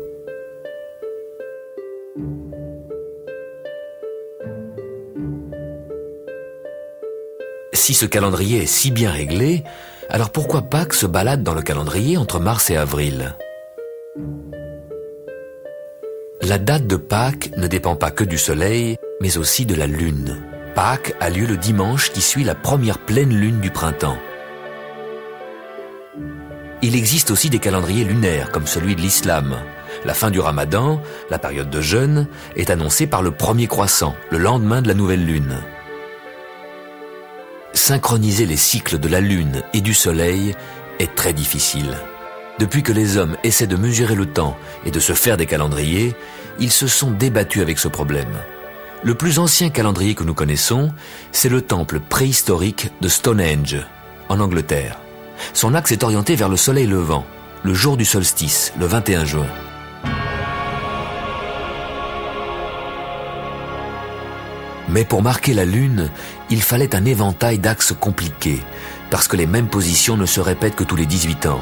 Si ce calendrier est si bien réglé, alors pourquoi Pâques se balade dans le calendrier entre mars et avril ? La date de Pâques ne dépend pas que du soleil, mais aussi de la lune. Pâques a lieu le dimanche qui suit la première pleine lune du printemps. Il existe aussi des calendriers lunaires, comme celui de l'islam. La fin du ramadan, la période de jeûne, est annoncée par le premier croissant, le lendemain de la nouvelle lune. Synchroniser les cycles de la lune et du soleil est très difficile. Depuis que les hommes essaient de mesurer le temps et de se faire des calendriers, ils se sont débattus avec ce problème. Le plus ancien calendrier que nous connaissons, c'est le temple préhistorique de Stonehenge, en Angleterre. Son axe est orienté vers le soleil levant, le jour du solstice, le 21 juin. Mais pour marquer la lune, il fallait un éventail d'axes compliqués, parce que les mêmes positions ne se répètent que tous les 18 ans.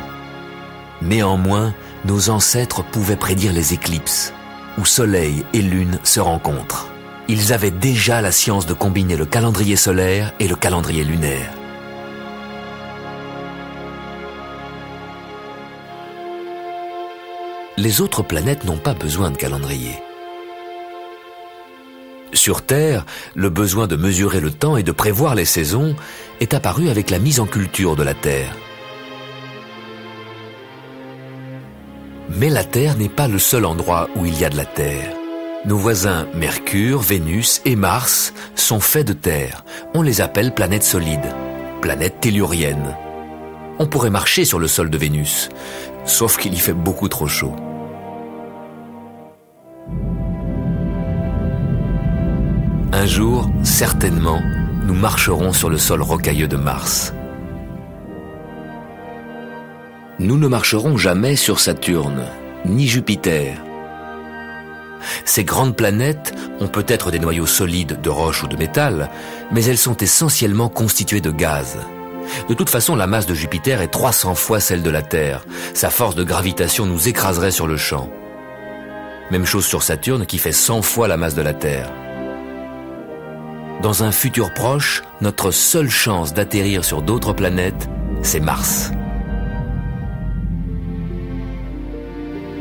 Néanmoins, nos ancêtres pouvaient prédire les éclipses, où soleil et lune se rencontrent. Ils avaient déjà la science de combiner le calendrier solaire et le calendrier lunaire. Les autres planètes n'ont pas besoin de calendrier. Sur Terre, le besoin de mesurer le temps et de prévoir les saisons est apparu avec la mise en culture de la Terre. Mais la Terre n'est pas le seul endroit où il y a de la Terre. Nos voisins Mercure, Vénus et Mars sont faits de Terre. On les appelle planètes solides, planètes telluriennes. On pourrait marcher sur le sol de Vénus, sauf qu'il y fait beaucoup trop chaud. Un jour, certainement, nous marcherons sur le sol rocailleux de Mars. Nous ne marcherons jamais sur Saturne, ni Jupiter. Ces grandes planètes ont peut-être des noyaux solides de roche ou de métal, mais elles sont essentiellement constituées de gaz. De toute façon, la masse de Jupiter est 300 fois celle de la Terre. Sa force de gravitation nous écraserait sur le champ. Même chose sur Saturne qui fait 100 fois la masse de la Terre. Dans un futur proche, notre seule chance d'atterrir sur d'autres planètes, c'est Mars.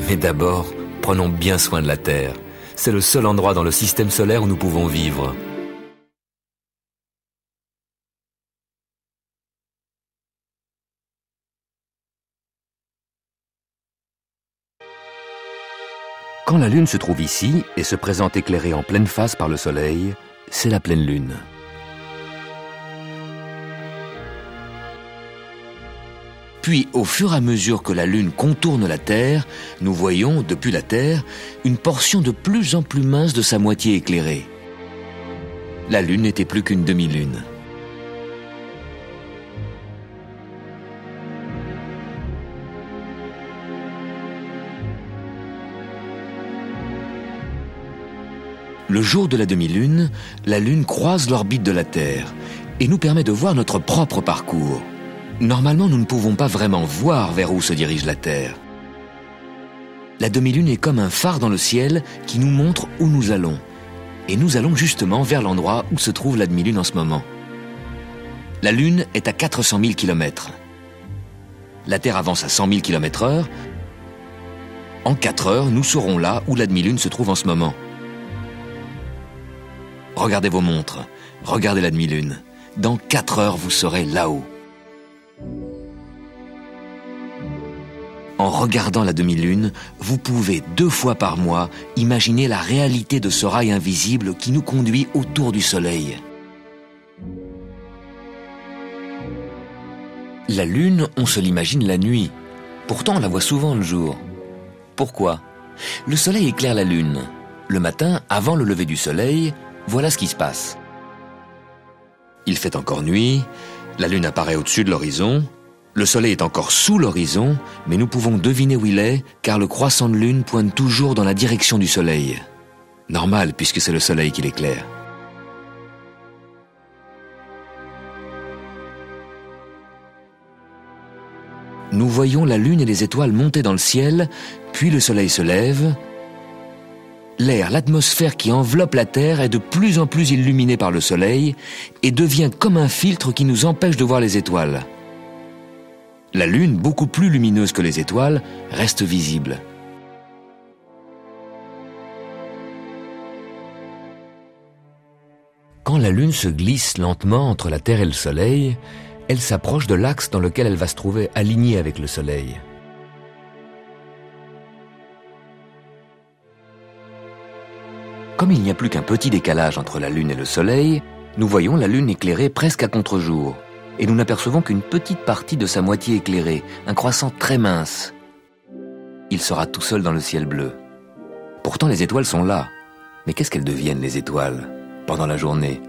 Mais d'abord, prenons bien soin de la Terre. C'est le seul endroit dans le système solaire où nous pouvons vivre. Quand la Lune se trouve ici et se présente éclairée en pleine face par le Soleil, c'est la pleine Lune. Puis, au fur et à mesure que la Lune contourne la Terre, nous voyons, depuis la Terre, une portion de plus en plus mince de sa moitié éclairée. La Lune n'était plus qu'une demi-lune. Le jour de la demi-lune, la Lune croise l'orbite de la Terre et nous permet de voir notre propre parcours. Normalement, nous ne pouvons pas vraiment voir vers où se dirige la Terre. La demi-lune est comme un phare dans le ciel qui nous montre où nous allons. Et nous allons justement vers l'endroit où se trouve la demi-lune en ce moment. La Lune est à 400 000 km. La Terre avance à 100 000 km/h. En 4 heures, nous serons là où la demi-lune se trouve en ce moment. Regardez vos montres, regardez la demi-lune. Dans 4 heures, vous serez là-haut. En regardant la demi-lune, vous pouvez 2 fois par mois imaginer la réalité de ce rail invisible qui nous conduit autour du Soleil. La Lune, on se l'imagine la nuit. Pourtant, on la voit souvent le jour. Pourquoi ? Le Soleil éclaire la Lune. Le matin, avant le lever du Soleil, voilà ce qui se passe. Il fait encore nuit, la Lune apparaît au-dessus de l'horizon, le Soleil est encore sous l'horizon, mais nous pouvons deviner où il est, car le croissant de Lune pointe toujours dans la direction du Soleil. Normal, puisque c'est le Soleil qui l'éclaire. Nous voyons la Lune et les étoiles monter dans le ciel, puis le Soleil se lève. L'air, l'atmosphère qui enveloppe la Terre est de plus en plus illuminée par le Soleil et devient comme un filtre qui nous empêche de voir les étoiles. La Lune, beaucoup plus lumineuse que les étoiles, reste visible. Quand la Lune se glisse lentement entre la Terre et le Soleil, elle s'approche de l'axe dans lequel elle va se trouver alignée avec le Soleil. Comme il n'y a plus qu'un petit décalage entre la Lune et le Soleil, nous voyons la Lune éclairée presque à contre-jour, et nous n'apercevons qu'une petite partie de sa moitié éclairée, un croissant très mince. Il sera tout seul dans le ciel bleu. Pourtant les étoiles sont là. Mais qu'est-ce qu'elles deviennent, les étoiles, pendant la journée ?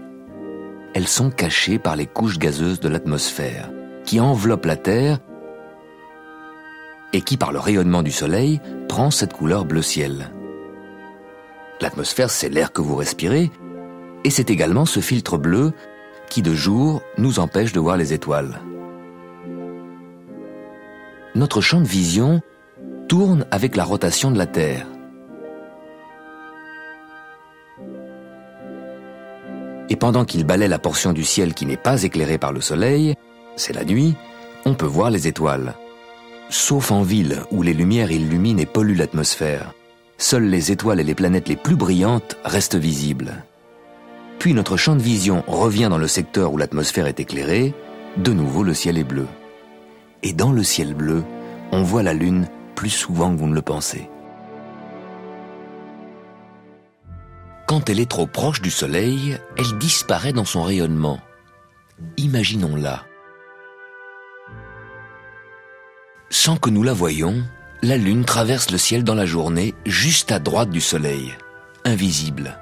Elles sont cachées par les couches gazeuses de l'atmosphère, qui enveloppent la Terre et qui, par le rayonnement du Soleil, prend cette couleur bleu ciel. L'atmosphère, c'est l'air que vous respirez, et c'est également ce filtre bleu qui, de jour, nous empêche de voir les étoiles. Notre champ de vision tourne avec la rotation de la Terre. Et pendant qu'il balaie la portion du ciel qui n'est pas éclairée par le Soleil, c'est la nuit, on peut voir les étoiles. Sauf en ville, où les lumières illuminent et polluent l'atmosphère. Seules les étoiles et les planètes les plus brillantes restent visibles. Puis notre champ de vision revient dans le secteur où l'atmosphère est éclairée, de nouveau le ciel est bleu. Et dans le ciel bleu, on voit la Lune plus souvent que vous ne le pensez. Quand elle est trop proche du Soleil, elle disparaît dans son rayonnement. Imaginons-la. Sans que nous la voyions, la Lune traverse le ciel dans la journée, juste à droite du Soleil, invisible.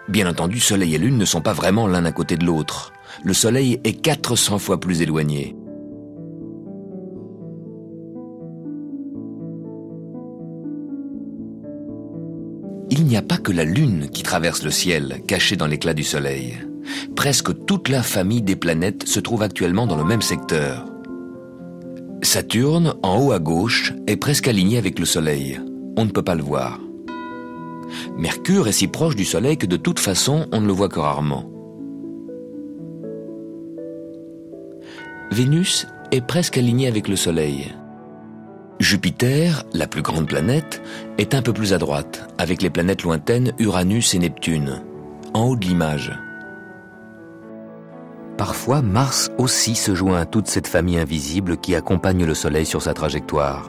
Bien entendu, Soleil et Lune ne sont pas vraiment l'un à côté de l'autre. Le Soleil est 400 fois plus éloigné. Il n'y a pas que la Lune qui traverse le ciel, cachée dans l'éclat du Soleil. Presque toute la famille des planètes se trouve actuellement dans le même secteur. Saturne, en haut à gauche, est presque aligné avec le Soleil. On ne peut pas le voir. Mercure est si proche du Soleil que de toute façon, on ne le voit que rarement. Vénus est presque alignée avec le Soleil. Jupiter, la plus grande planète, est un peu plus à droite, avec les planètes lointaines Uranus et Neptune, en haut de l'image. Parfois, Mars aussi se joint à toute cette famille invisible qui accompagne le Soleil sur sa trajectoire.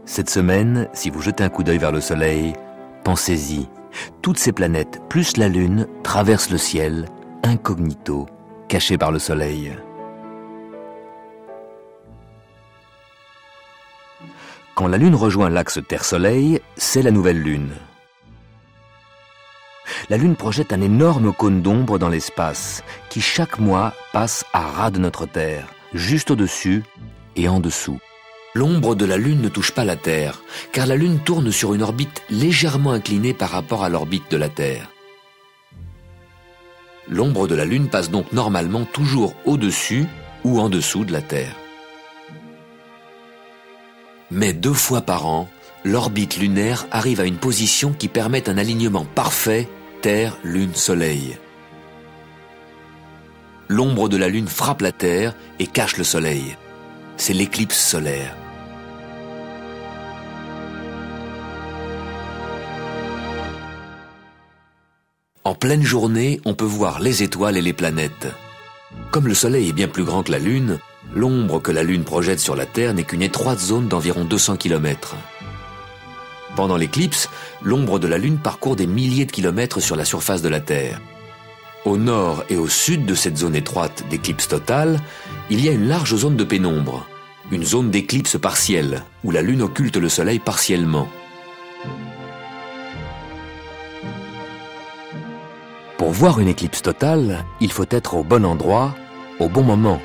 Cette semaine, si vous jetez un coup d'œil vers le Soleil, pensez-y. Toutes ces planètes, plus la Lune, traversent le ciel, incognito, cachées par le Soleil. Quand la Lune rejoint l'axe Terre-Soleil, c'est la nouvelle Lune. La Lune projette un énorme cône d'ombre dans l'espace, qui chaque mois passe à ras de notre Terre, juste au-dessus et en dessous. L'ombre de la Lune ne touche pas la Terre, car la Lune tourne sur une orbite légèrement inclinée par rapport à l'orbite de la Terre. L'ombre de la Lune passe donc normalement toujours au-dessus ou en dessous de la Terre. Mais 2 fois par an, l'orbite lunaire arrive à une position qui permet un alignement parfait Terre, Lune, Soleil. L'ombre de la Lune frappe la Terre et cache le Soleil. C'est l'éclipse solaire. En pleine journée, on peut voir les étoiles et les planètes. Comme le Soleil est bien plus grand que la Lune, l'ombre que la Lune projette sur la Terre n'est qu'une étroite zone d'environ 200 km. Pendant l'éclipse, l'ombre de la Lune parcourt des milliers de kilomètres sur la surface de la Terre. Au nord et au sud de cette zone étroite d'éclipse totale, il y a une large zone de pénombre, une zone d'éclipse partielle, où la Lune occulte le Soleil partiellement. Pour voir une éclipse totale, il faut être au bon endroit, au bon moment.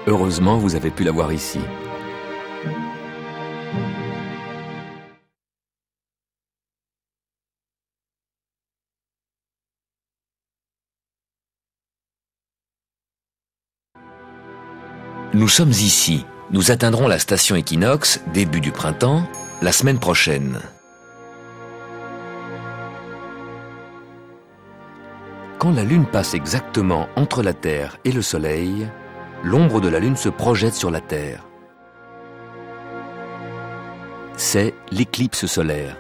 Heureusement, vous avez pu la voir ici. Nous sommes ici. Nous atteindrons la station équinoxe, début du printemps, la semaine prochaine. Quand la Lune passe exactement entre la Terre et le Soleil, l'ombre de la Lune se projette sur la Terre. C'est l'éclipse solaire.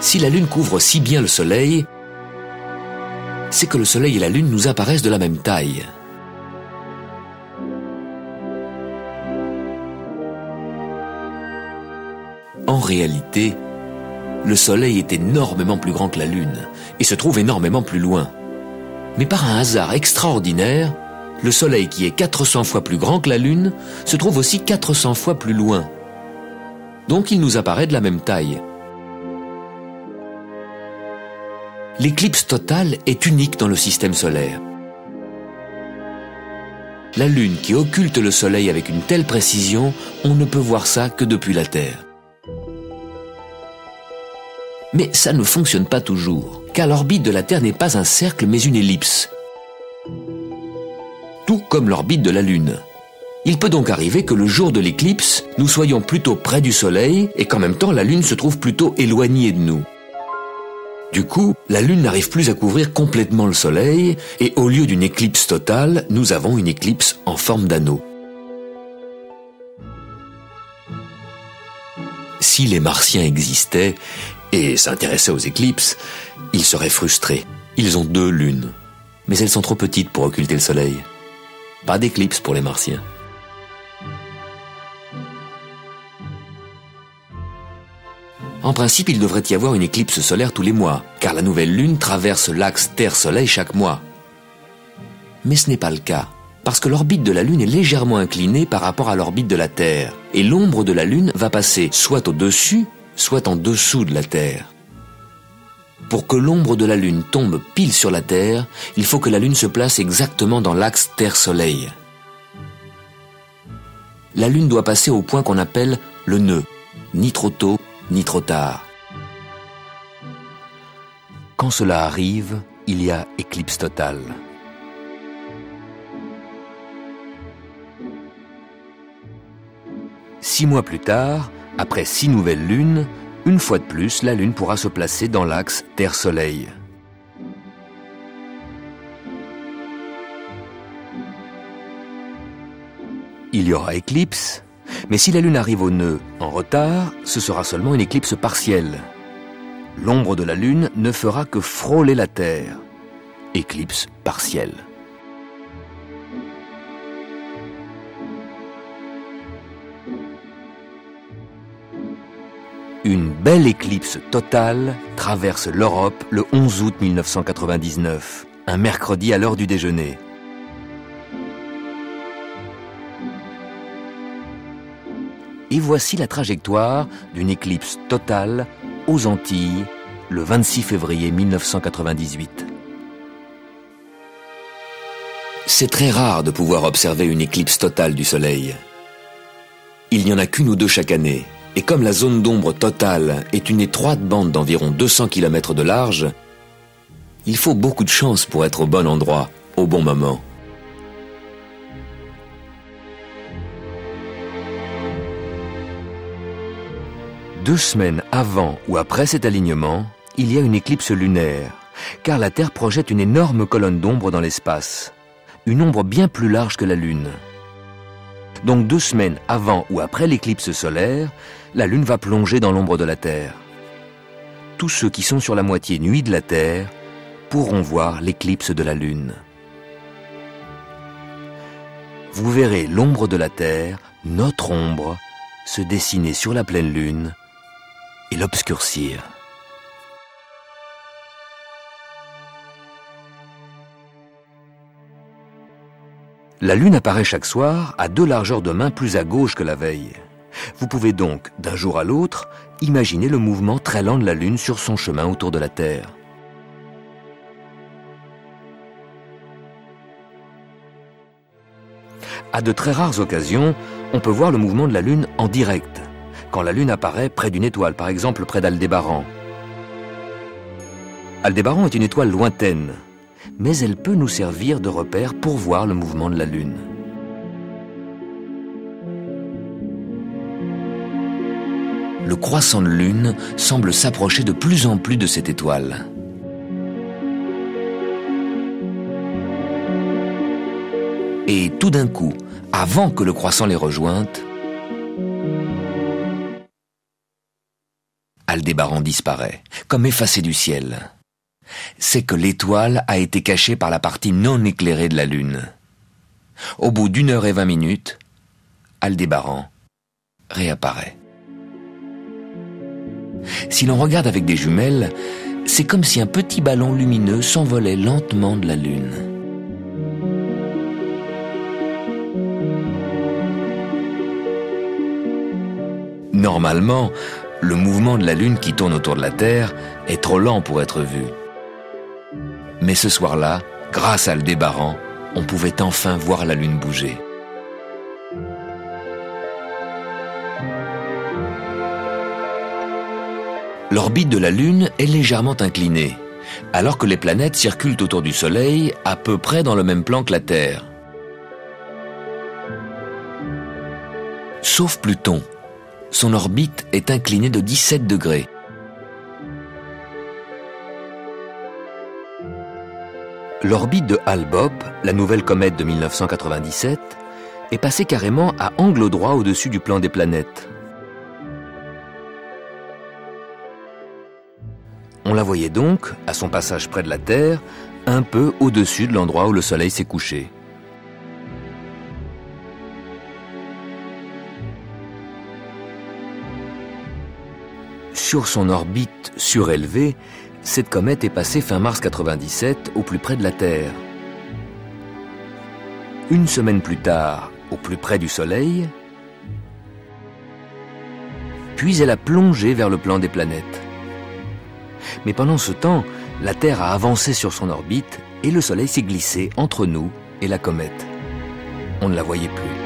Si la Lune couvre si bien le Soleil, c'est que le Soleil et la Lune nous apparaissent de la même taille. En réalité, le Soleil est énormément plus grand que la Lune et se trouve énormément plus loin. Mais par un hasard extraordinaire, le Soleil qui est 400 fois plus grand que la Lune se trouve aussi 400 fois plus loin. Donc il nous apparaît de la même taille. L'éclipse totale est unique dans le système solaire. La Lune qui occulte le Soleil avec une telle précision, on ne peut voir ça que depuis la Terre. Mais ça ne fonctionne pas toujours, car l'orbite de la Terre n'est pas un cercle mais une ellipse. Tout comme l'orbite de la Lune. Il peut donc arriver que le jour de l'éclipse, nous soyons plutôt près du Soleil et qu'en même temps la Lune se trouve plutôt éloignée de nous. Du coup, la Lune n'arrive plus à couvrir complètement le Soleil et au lieu d'une éclipse totale, nous avons une éclipse en forme d'anneau. Si les Martiens existaient et s'intéressaient aux éclipses, ils seraient frustrés. Ils ont 2 lunes, mais elles sont trop petites pour occulter le Soleil. Pas d'éclipse pour les Martiens. En principe, il devrait y avoir une éclipse solaire tous les mois, car la nouvelle Lune traverse l'axe Terre-Soleil chaque mois. Mais ce n'est pas le cas, parce que l'orbite de la Lune est légèrement inclinée par rapport à l'orbite de la Terre, et l'ombre de la Lune va passer soit au-dessus, soit en dessous de la Terre. Pour que l'ombre de la Lune tombe pile sur la Terre, il faut que la Lune se place exactement dans l'axe Terre-Soleil. La Lune doit passer au point qu'on appelle le nœud, ni trop tôt, ni trop tard. Quand cela arrive, il y a éclipse totale. Six mois plus tard, après 6 nouvelles lunes, une fois de plus, la Lune pourra se placer dans l'axe Terre-Soleil. Il y aura éclipse, mais si la Lune arrive au nœud en retard, ce sera seulement une éclipse partielle. L'ombre de la Lune ne fera que frôler la Terre. Éclipse partielle. Une belle éclipse totale traverse l'Europe le 11 août 1999, un mercredi à l'heure du déjeuner. Et voici la trajectoire d'une éclipse totale aux Antilles le 26 février 1998. C'est très rare de pouvoir observer une éclipse totale du Soleil. Il n'y en a qu'une ou deux chaque année. Et comme la zone d'ombre totale est une étroite bande d'environ 200 km de large, il faut beaucoup de chance pour être au bon endroit, au bon moment. Deux semaines avant ou après cet alignement, il y a une éclipse lunaire, car la Terre projette une énorme colonne d'ombre dans l'espace, une ombre bien plus large que la Lune. Donc 2 semaines avant ou après l'éclipse solaire, la Lune va plonger dans l'ombre de la Terre. Tous ceux qui sont sur la moitié nuit de la Terre pourront voir l'éclipse de la Lune. Vous verrez l'ombre de la Terre, notre ombre, se dessiner sur la pleine lune et l'obscurcir. La lune apparaît chaque soir à 2 largeurs de main plus à gauche que la veille. Vous pouvez donc, d'un jour à l'autre, imaginer le mouvement très lent de la lune sur son chemin autour de la Terre. À de très rares occasions, on peut voir le mouvement de la Lune en direct, quand la Lune apparaît près d'une étoile, par exemple près d'Aldébaran. Aldébaran est une étoile lointaine, mais elle peut nous servir de repère pour voir le mouvement de la Lune. Le croissant de Lune semble s'approcher de plus en plus de cette étoile. Et tout d'un coup, avant que le croissant les rejoigne, Aldébaran disparaît, comme effacé du ciel. C'est que l'étoile a été cachée par la partie non éclairée de la Lune. Au bout d'1 heure et 20 minutes, Aldébaran réapparaît. Si l'on regarde avec des jumelles, c'est comme si un petit ballon lumineux s'envolait lentement de la Lune. Normalement, le mouvement de la Lune qui tourne autour de la Terre est trop lent pour être vu. Mais ce soir-là, grâce à Aldébaran, on pouvait enfin voir la Lune bouger. L'orbite de la Lune est légèrement inclinée, alors que les planètes circulent autour du Soleil à peu près dans le même plan que la Terre. Sauf Pluton. Son orbite est inclinée de 17 degrés. L'orbite de Hale-Bopp, la nouvelle comète de 1997, est passée carrément à angle droit au-dessus du plan des planètes. On la voyait donc, à son passage près de la Terre, un peu au-dessus de l'endroit où le Soleil s'est couché. Sur son orbite surélevée, cette comète est passée fin mars 97 au plus près de la Terre. 1 semaine plus tard, au plus près du Soleil, puis elle a plongé vers le plan des planètes. Mais pendant ce temps, la Terre a avancé sur son orbite et le Soleil s'est glissé entre nous et la comète. On ne la voyait plus.